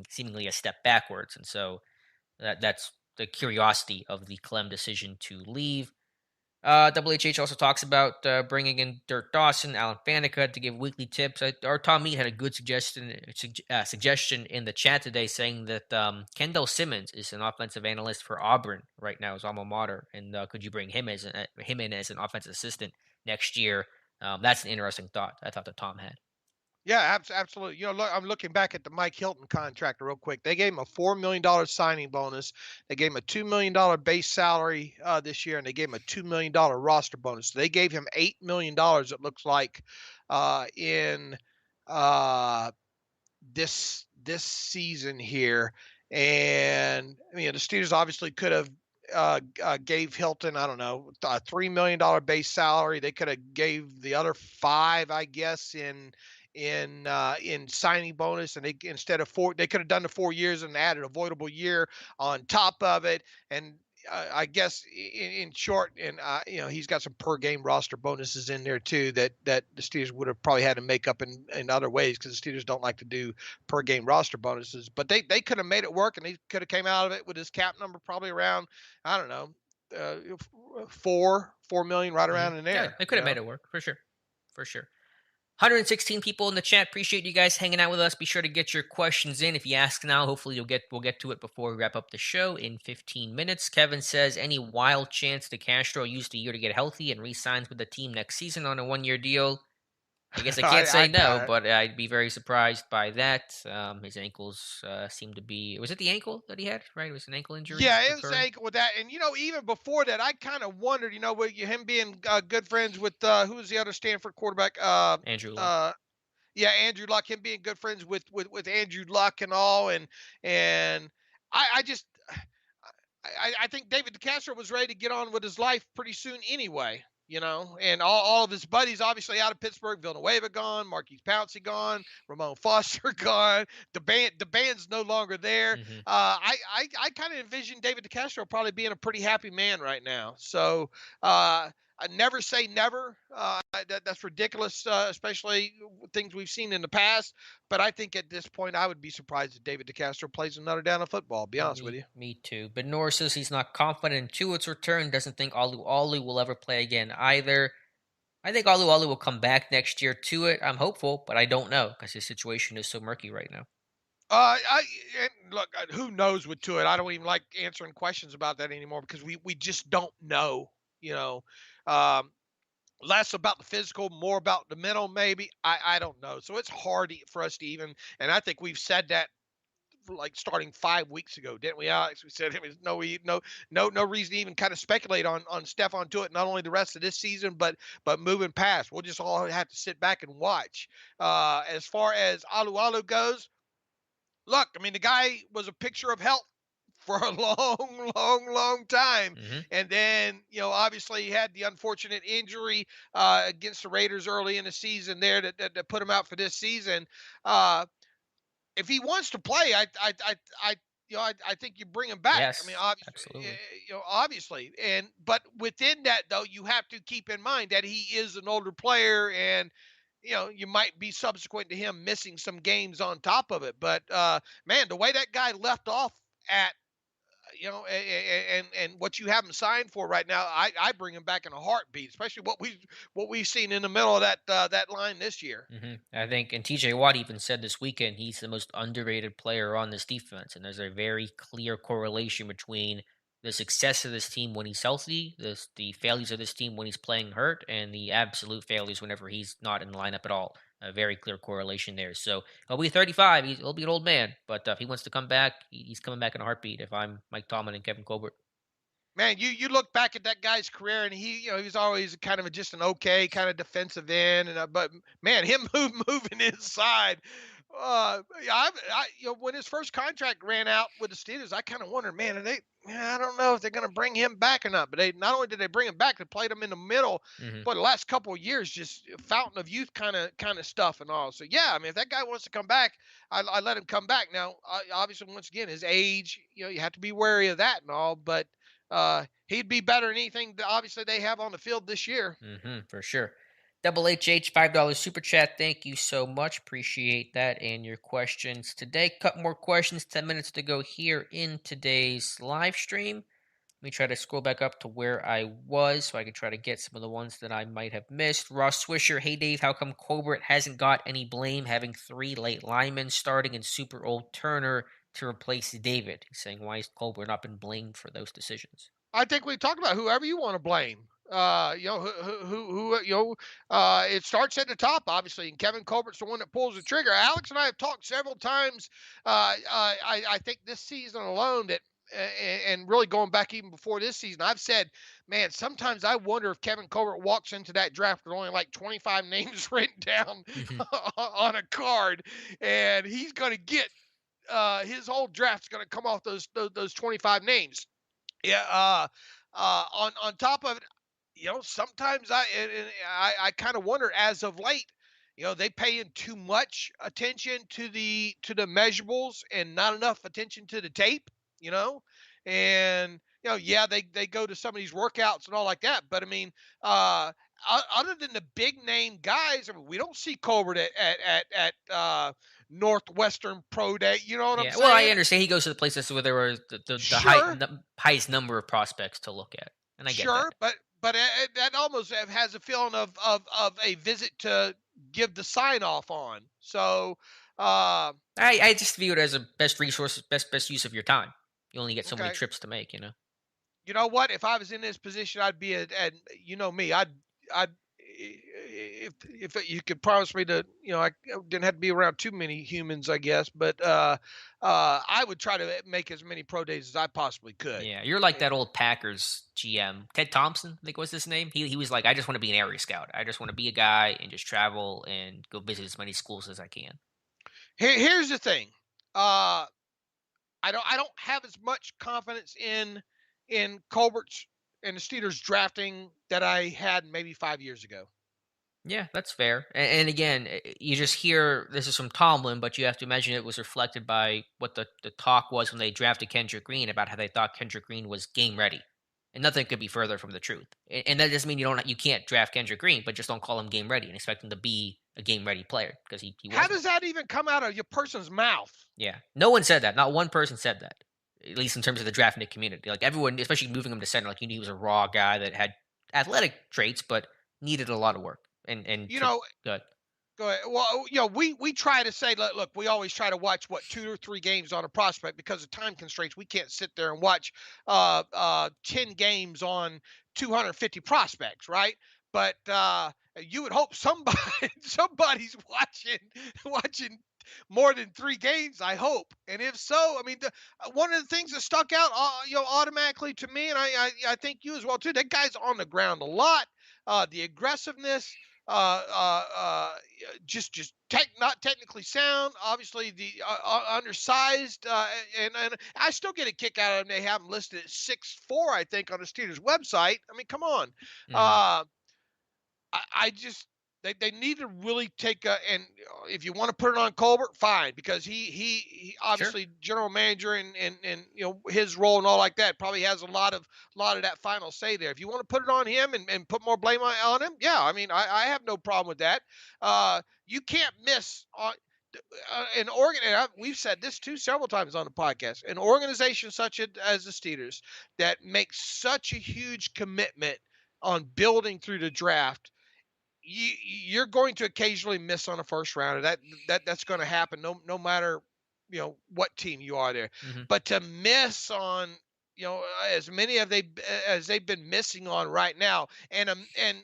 seemingly a step backwards, and so that's the curiosity of the Clem decision to leave. WHH also talks about bringing in Dirk Dawson, Alan Faneca to give weekly tips. Our Tom Mead had a good suggestion in the chat today, saying that Kendall Simmons is an offensive analyst for Auburn right now, his alma mater, and could you bring him him in as an offensive assistant next year? That's an interesting thought. I thought that Tom had. Yeah, absolutely. Look, I'm looking back at the Mike Hilton contract real quick. They gave him a $4 million signing bonus. They gave him a $2 million base salary this year, and they gave him a $2 million roster bonus. So they gave him $8 million. It looks like in this season here. And I mean, the Steelers obviously could have gave Hilton, I don't know, a $3 million base salary. They could have gave the other five, I guess, in signing bonus, and they instead of four, they could have done the 4 years and added a voidable year on top of it. And I guess in short, and he's got some per game roster bonuses in there too that the Steelers would have probably had to make up in other ways, because the Steelers don't like to do per game roster bonuses. But they could have made it work, and they could have came out of it with his cap number probably around, I don't know, 4 million, right around in Yeah, there. they could have made it work for sure, for sure. 116 people in the chat. Appreciate you guys hanging out with us. Be sure to get your questions in. If you ask now, hopefully we'll get to it before we wrap up the show in 15 minutes. Kevin says, any wild chance DeCastro used a year to get healthy and re-signs with the team next season on a 1-year deal? I guess I can't say I no, doubt it. but I'd be very surprised by that. His ankles seem to be. Was it the ankle that he had? Right, it was an ankle injury Yeah, it was recurring. ankle with that, and even before that, I kind of wondered, with him being good friends with who's the other Stanford quarterback? Andrew Luck. Yeah, Andrew Luck. Him being good friends with Andrew Luck and all, and I just I think David DeCastro was ready to get on with his life pretty soon anyway. And all of his buddies obviously out of Pittsburgh, Villanueva gone, Marquise Pouncey gone, Ramon Foster gone. The band's no longer there. Mm-hmm. I kind of envision David DeCastro probably being a pretty happy man right now. So I never say never. That's ridiculous, especially things we've seen in the past. But I think at this point, I would be surprised if David DeCastro plays another down of football. I'll be honest with you. Me too. But Nor says he's not confident in Tuitt's return. Doesn't think Alu will ever play again either. I think Alu will come back next year to it. I'm hopeful, but I don't know because his situation is so murky right now. Look, who knows with Tua? I don't even like answering questions about that anymore, because we just don't know. You know, um, less about the physical, more about the mental. Maybe I don't know. So it's hard for us to even. And I think we've said that like starting 5 weeks ago, didn't we, Alex? We said there was no reason to even kind of speculate on Stephon Tuitt, not only the rest of this season, but moving past. We'll just all have to sit back and watch. As far as Alu goes, look, I mean, the guy was a picture of health for a long time. Mm-hmm. And then, obviously he had the unfortunate injury against the Raiders early in the season there that put him out for this season. If he wants to play, I think you bring him back. I mean, Yes, obviously, absolutely. obviously, but within that though, you have to keep in mind that he is an older player, and you might be subsequent to him missing some games on top of it. But man, the way that guy left off at and what you have him signed for right now, I bring him back in a heartbeat, especially what we've seen in the middle of that line this year. I think, and TJ Watt even said this weekend he's the most underrated player on this defense, and there's a very clear correlation between the success of this team when he's healthy, the failures of this team when he's playing hurt, and the absolute failures whenever he's not in the lineup at all. A very clear correlation there. So he'll be 35. He'll be an old man, but if he wants to come back, he's coming back in a heartbeat. If I'm Mike Tomlin and Kevin Colbert. Man, you look back at that guy's career, and he was always kind of just an okay kind of defensive end, and but man, him moving inside. Yeah, when his first contract ran out with the Steelers, I kind of wondered, man, I don't know if they're going to bring him back or not. But they not only did they bring him back, they played him in the middle. Hmm. But the last couple of years, just fountain of youth kind of stuff and all. So yeah, I mean, if that guy wants to come back, I let him come back. Now, obviously, once again, his age, you have to be wary of that and all, but he'd be better than anything that obviously they have on the field this year. For sure. Double HH $5 super chat. Thank you so much. Appreciate that and your questions today. Couple more questions. 10 minutes to go here in today's live stream. Let me try to scroll back up to where I was so I can try to get some of the ones that I might have missed. Ross Swisher, hey Dave, how come Colbert hasn't got any blame having three late linemen starting and super old Turner to replace David? He's saying, why has Colbert not been blamed for those decisions? I think we talked about whoever you want to blame. It starts at the top, obviously, and Kevin Colbert's the one that pulls the trigger. Alex and I have talked several times. I think this season alone that, and really going back even before this season, I've said, man, sometimes I wonder if Kevin Colbert walks into that draft with only like 25 names written down Hmm. on a card, and he's going to get his whole draft's going to come off those 25 names. Yeah. On top of it, sometimes I kind of wonder as of late, they pay in too much attention to the measurables and not enough attention to the tape, you know, and yeah, they go to some of these workouts and all like that, but I mean, other than the big name guys, I mean, we don't see Colbert at Northwestern Pro Day. You know what I'm Yeah, well, I saying? understand he goes to the places where there were Sure, the highest number of prospects to look at, and I get that. sure, but that almost has a feeling of a visit to give the sign off on. So, uh, I just view it as a best resource, best use of your time. You only get so many okay, trips to make, you know. you know what? If I was in this position, I'd be at you know me, I'd if you could promise me to, I didn't have to be around too many humans, I guess, but I would try to make as many pro days as I possibly could. Yeah, you're like that old Packers GM, Ted Thompson, I think was his name. He was like, I just want to be an area scout. I just want to be a guy and just travel and go visit as many schools as I can. Here's the thing. Uh, I don't have as much confidence in Colbert's and the Steelers drafting that I had maybe 5 years ago. Yeah, that's fair. And again, you just hear this is from Tomlin, but you have to imagine it was reflected by what the talk was when they drafted Kendrick Green about how they thought Kendrick Green was game ready, and nothing could be further from the truth. And that doesn't mean you can't draft Kendrick Green, but just don't call him game ready and expect him to be a game ready player because he How wasn't. does that even come out of your person's mouth? Yeah, no one said that. Not one person said that. At least in terms of the drafting community, like everyone, especially moving him to center, like you knew he was a raw guy that had athletic traits, but needed a lot of work. And You to know, good. Go ahead. Well, we try to say, look, we always try to watch what 2 or 3 games on a prospect because of time constraints. We can't sit there and watch 10 games on 250 prospects, right? But you would hope somebody somebody's watching more than 3 games. I hope, and if so, I mean, one of the things that stuck out, automatically to me, and I think you as well too. That guy's on the ground a lot. The aggressiveness. Uh, uh, uh, just not technically sound. Obviously, the undersized, and I still get a kick out of him. They have him listed at 6'4", I think, on the Steelers website. I mean, come on. Mhm. Uh, I just they need to really take a, and if you want to put it on Colbert, fine, because he Sure. obviously general manager and his role and all like that probably has a lot of that final say there. If you want to put it on him and put more blame on him, yeah, I mean I have no problem with that. You can't miss on an organ. And we've said this too several times on the podcast. An organization such as the Steelers that makes such a huge commitment on building through the draft, you're going to occasionally miss on a first rounder. That's going to happen no matter what team you are there. Mhm. But to miss on as many as they've been missing on right now, and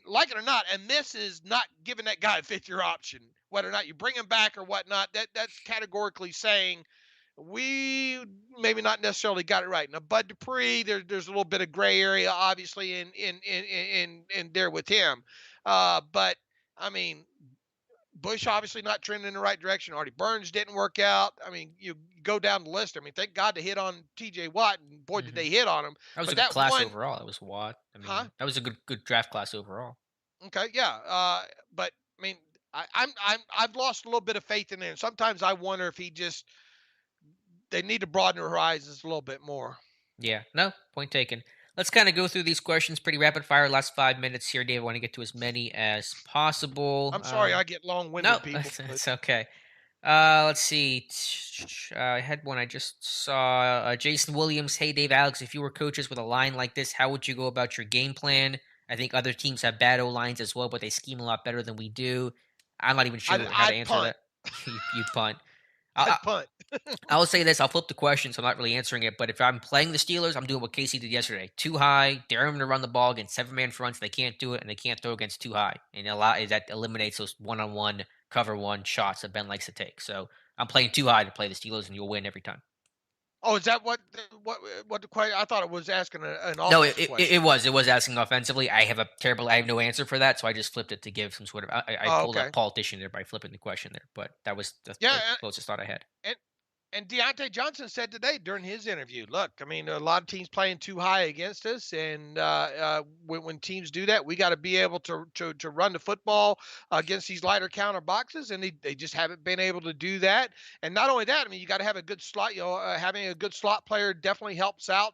like it or not, a miss is not giving that guy a fifth year option, whether or not you bring him back or whatnot. That's categorically saying we maybe not necessarily got it right. Now, Bud Dupree, there's a little bit of gray area, obviously, in there with him. But I mean, Bush obviously not trending in the right direction. Artie Burns didn't work out. I mean, you go down the list. I mean, thank God they hit on T.J. Watt, and boy, did Hmm. they hit on him. That was a But good that class one, overall. That was Watt. I huh? mean, that was a good draft class overall. Okay, yeah. But I mean, I've lost a little bit of faith in there. And sometimes I wonder if they need to broaden their horizons a little bit more. Yeah, no, point taken. Let's kind of go through these questions pretty rapid fire. Last 5 minutes here, Dave. I want to get to as many as possible. I'm sorry I get No, long-winded, people, but it's okay. Let's see. I had one I just saw. Jason Williams. Hey, Dave, Alex. If you were coaches with a line like this, how would you go about your game plan? I think other teams have bad O lines as well, but they scheme a lot better than we do. I'm not even I'd, sure how to I'd answer punt. that. You punt. I, I'd punt. I'll say this. I'll flip the question, so I'm not really answering it. But if I'm playing the Steelers, I'm doing what Casey did yesterday. Too high, dare them to run the ball against seven-man fronts. They can't do it, and they can't throw against too high. And that eliminates those one-on-one, cover-one shots that Ben likes to take. So I'm playing too high to play the Steelers, and you'll win every time. Oh, is that what the question? I thought it was asking an No, offensive it question. was. It was asking offensively. I have no answer for that, so I just flipped it to give some sort of. I Oh, pulled up okay. politician there by flipping the question there, but that was Yeah, the closest thought I had. and and Deontay Johnson said today during his interview, look, I mean, a lot of teams playing too high against us, and when teams do that, we got to be able to run the football against these lighter counter boxes, and they just haven't been able to do that. And not only that, I mean, you got to have a good slot. Having a good slot player definitely helps out,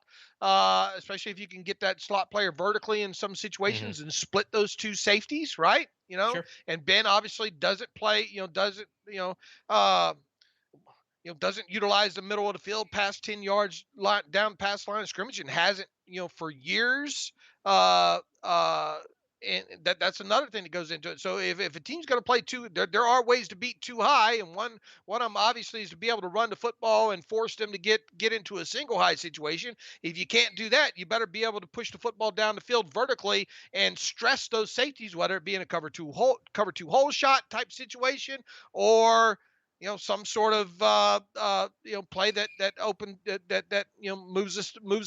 especially if you can get that slot player vertically in some Hmm. situations and split those two safeties, right? Sure. And Ben obviously doesn't play, doesn't, uh, doesn't utilize the middle of the field past 10 yards down past line of scrimmage and hasn't, for years. Uh, uh, and that's another thing that goes into it. So if a team's going to play there are ways to beat too high, and one of them obviously is to be able to run the football and force them to get into a single high situation. If you can't do that, you better be able to push the football down the field vertically and stress those safeties, whether it be in a cover two hole shot type situation, or some sort of play that open that moves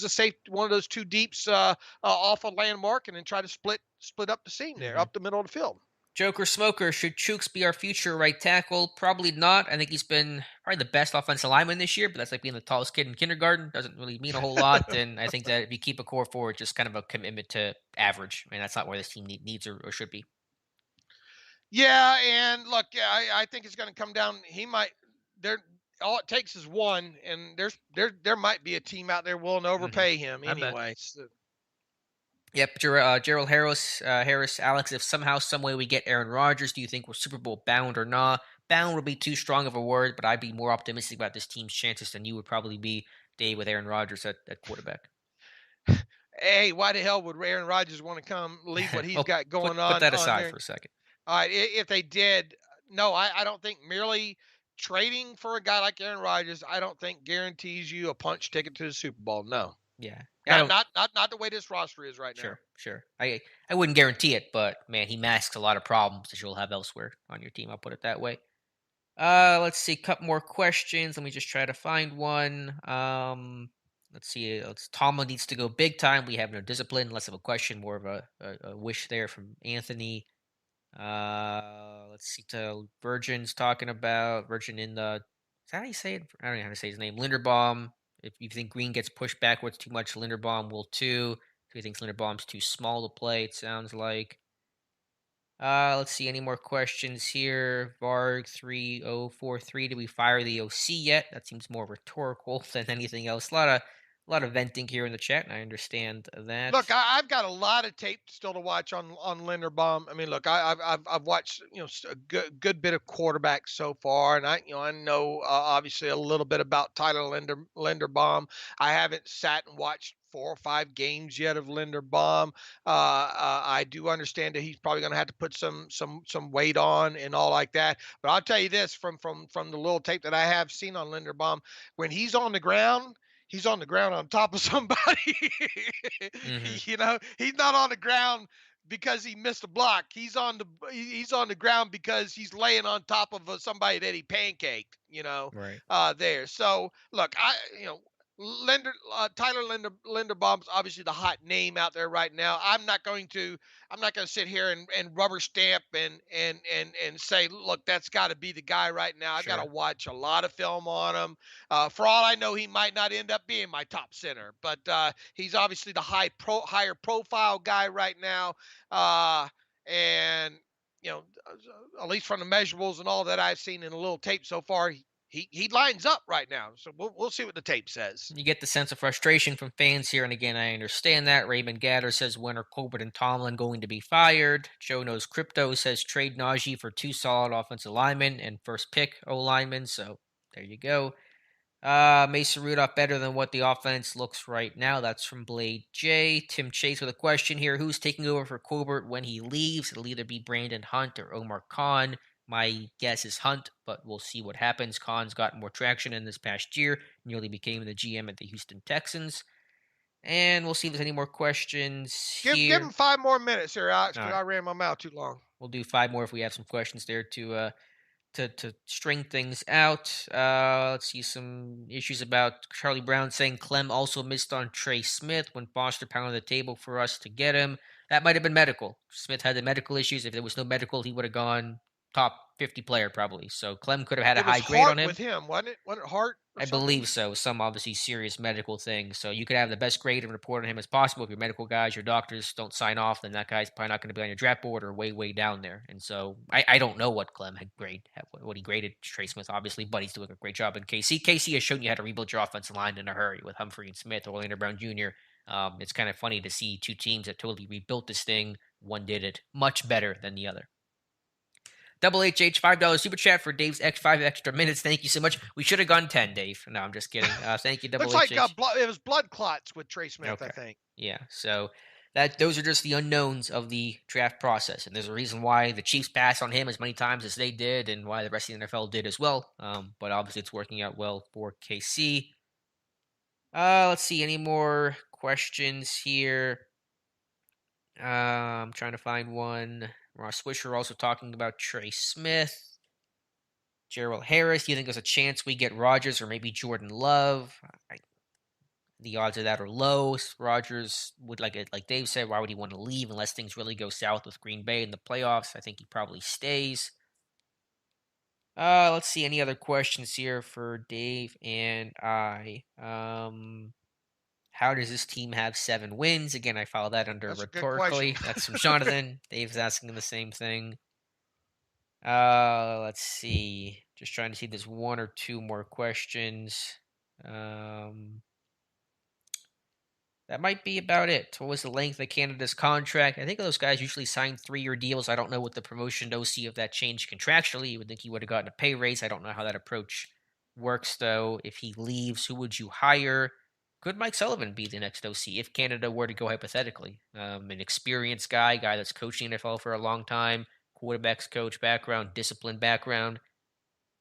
the safe one of those two deeps off a landmark, and then try to split up the seam there Hmm. up the middle of the field. Joker Smoker, should Chooks be our future right tackle? Probably not. I think he's been probably the best offensive lineman this year, but that's like being the tallest kid in kindergarten. Doesn't really mean a whole lot. And I think that if you keep a core forward, just kind of a commitment to average. I mean, that's not where this team needs or should be. Yeah, and look, yeah, I think it's going to come down. He might there. All it takes is one, and there might be a team out there willing to Hmm. overpay him I bet. anyway. So, Yep, Gerald Harris, Alex. If somehow, some way we get Aaron Rodgers, do you think we're Super Bowl bound or not? Bound would be too strong of a word, but I'd be more optimistic about this team's chances than you would probably be, Dave, with Aaron Rodgers at quarterback. hey, why the hell would Aaron Rodgers want to come leave what he's Well, got going put that on aside there? for a second. All right, if they did, no, I don't think merely trading for a guy like Aaron Rodgers, I don't think guarantees you a punch ticket to the Super Bowl. No, Yeah, I not don't. not not not the way this roster is right now. Sure, sure. I wouldn't guarantee it, but man, he masks a lot of problems that you'll have elsewhere on your team. I'll put it that way. Let's see, couple more questions. Let me just try to find one. Let's see. Tomlin needs to go big time. We have no discipline. Less of a question, more of a wish there from Anthony. Let's see. To Virgin's talking about Virgin in the. Is that how you say it? I don't know how to say his name. Linderbaum. If you think Green gets pushed backwards too much, Linderbaum will too. So he thinks Linderbaum's too small to play. It sounds like. Let's see. Any more questions here? Varg 3043. Did we fire the OC yet? That seems more rhetorical than anything else. A lot of venting here in the chat, and I understand that. Look, I've got a lot of tape still to watch on Linderbaum. I mean, look, I've watched a good bit of quarterbacks so far, and I know obviously a little bit about Tyler Linderbaum. I haven't sat and watched 4 or 5 games yet of Linderbaum. I do understand that he's probably going to have to put some weight on and all like that. But I'll tell you this from the little tape that I have seen on Linderbaum, when he's on the ground on top of somebody. Hmm. He's not on the ground because he missed a block. He's on the ground because he's laying on top of somebody that he pancaked. Right. There. So look, Tyler Linderbaum's obviously the hot name out there right now. I'm not going to sit here and rubber stamp and say, look, that's got to be the guy right now. I got to Sure. watch a lot of film on him. For all I know, he might not end up being my top center, but he's obviously the higher profile guy right now. And at least from the measurables and all that I've seen in a little tape so far, he lines up right now. So we'll see what the tape says. You get the sense of frustration from fans here, and again, I understand that. Raymond Gatter says, when are Colbert and Tomlin going to be fired? Joe Knows Crypto says, trade Najee for 2 solid offensive linemen and first pick O linemen. So there you go. Mason Rudolph better than what the offense looks right now. That's from Blade J. Tim Chase with a question here. Who's taking over for Colbert when he leaves? It'll either be Brandon Hunt or Omar Khan. My guess is Hunt, but we'll see what happens. Khan's gotten more traction in this past year, nearly became the GM at the Houston Texans. And we'll see if there's any more questions Give here. him 5 more minutes here, Alex, All because right. I ran my mouth too long. We'll do 5 more if we have some questions there to string things out. Let's see some issues about Charlie Brown saying Clem also missed on Trey Smith when Foster pounded the table for us to get him. That might have been medical. Smith had the medical issues. If there was no medical, he would have gone top 50 player probably. So Clem could have had a It was high grade on Hart him. with him, wasn't it? Wasn't it Hart or I something? believe so. Some obviously serious medical thing. So you could have the best grade and report on him as possible. If your medical guys, your doctors don't sign off, then that guy's probably not going to be on your draft board or way, way down there. And so I don't know what Clem had what he graded Trey Smith, obviously, but he's doing a great job in KC. KC has shown you how to rebuild your offensive line in a hurry with Humphrey and Smith, Orlando Brown Jr. It's kind of funny to see two teams that totally rebuilt this thing. One did it much better than the other. Double HH $5 super chat for Dave's X5 extra minutes. Thank you so much. We should have gone 10, Dave. No, I'm just kidding. Thank you, Double Looks like HH. it was blood clots with Trey Smith, I Okay. think. Yeah. So those are just the unknowns of the draft process, and there's a reason why the Chiefs passed on him as many times as they did, and why the rest of the NFL did as well. But obviously, it's working out well for KC. Let's see. Any more questions here? I'm trying to find one. Ross Swisher also talking about Trey Smith. Gerald Harris, do you think there's a chance we get Rodgers or maybe Jordan Love? The odds of that are low. Rodgers would like Dave said, why would he want to leave unless things really go south with Green Bay in the playoffs? I think he probably stays. Let's see any other questions here for Dave and I. How does this team have 7 wins? Again, I follow that under That's a good question. rhetorically. That's from Jonathan. Dave's asking the same thing. Let's see. Just trying to see if there's 1 or 2 more questions. Um, that might be about it. What was the length of Canada's contract? I think those guys usually sign 3-year deals. I don't know what the promotion OC if that changed contractually. You would think he would have gotten a pay raise. I don't know how that approach works though. If he leaves, who would you hire? Could Mike Sullivan be the next OC if Canada were to go hypothetically? An experienced guy that's coaching NFL for a long time, quarterbacks coach background, discipline background.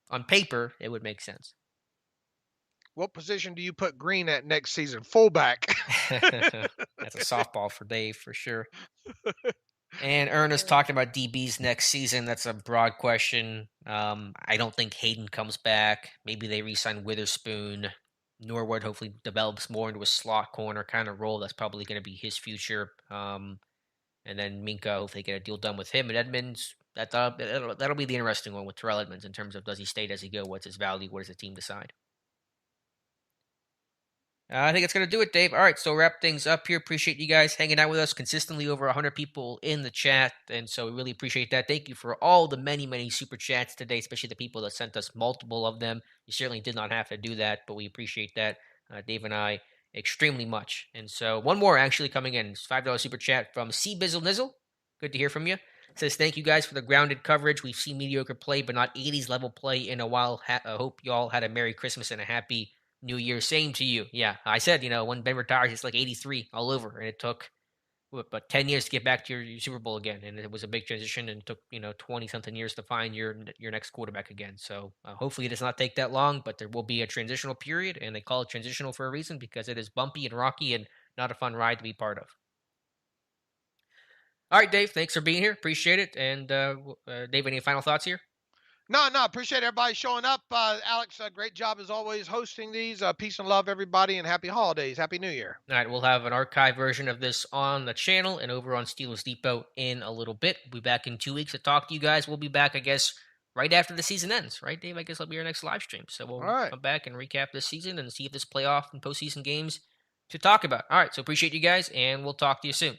On paper, it would make sense. What position do you put Green at next season? Fullback. That's a softball for Dave for sure. And Ernest talking about DBs next season. That's a broad question. I don't think Hayden comes back. Maybe they re-sign Witherspoon. Norwood hopefully develops more into a slot corner kind of role. That's probably going to be his future. And then Minka, hopefully get a deal done with him. And Edmonds, that'll be the interesting one with Terrell Edmonds in terms of does he stay, does he go, what's his value, what does the team decide? I think it's going to do it, Dave. All right, so wrap things up here. Appreciate you guys hanging out with us consistently. Over 100 people in the chat, and so we really appreciate that. Thank you for all the many, many super chats today, especially the people that sent us multiple of them. You certainly did not have to do that, but we appreciate that, Dave and I, extremely much. And so one more actually coming in. It's $5 super chat from C Bizzle Nizzle. Good to hear from you. It says, thank you guys for the grounded coverage. We've seen mediocre play, but not 80s level play in a while. I hope you all had a Merry Christmas and a Happy New Year. Same to you. Yeah, I said, when Ben retires, it's like 83 all over, and it took but 10 years to get back to your Super Bowl again, and it was a big transition, and it took 20 something years to find your next quarterback again. So hopefully it does not take that long, but there will be a transitional period, and they call it transitional for a reason because it is bumpy and rocky and not a fun ride to be part of. All right, Dave. Thanks for being here. Appreciate it. And Dave, any final thoughts here? No, no, appreciate everybody showing up. Alex, great job as always hosting these. Peace and love, everybody, and happy holidays. Happy New Year. All right, we'll have an archive version of this on the channel and over on Steelers Depot in a little bit. We'll be back in 2 weeks to talk to you guys. We'll be back, I guess, right after the season ends, right, Dave? I guess that'll be our next live stream. So All we'll right. come back and recap this season and see if there's playoff and postseason games to talk about. All right, so appreciate you guys, and we'll talk to you soon.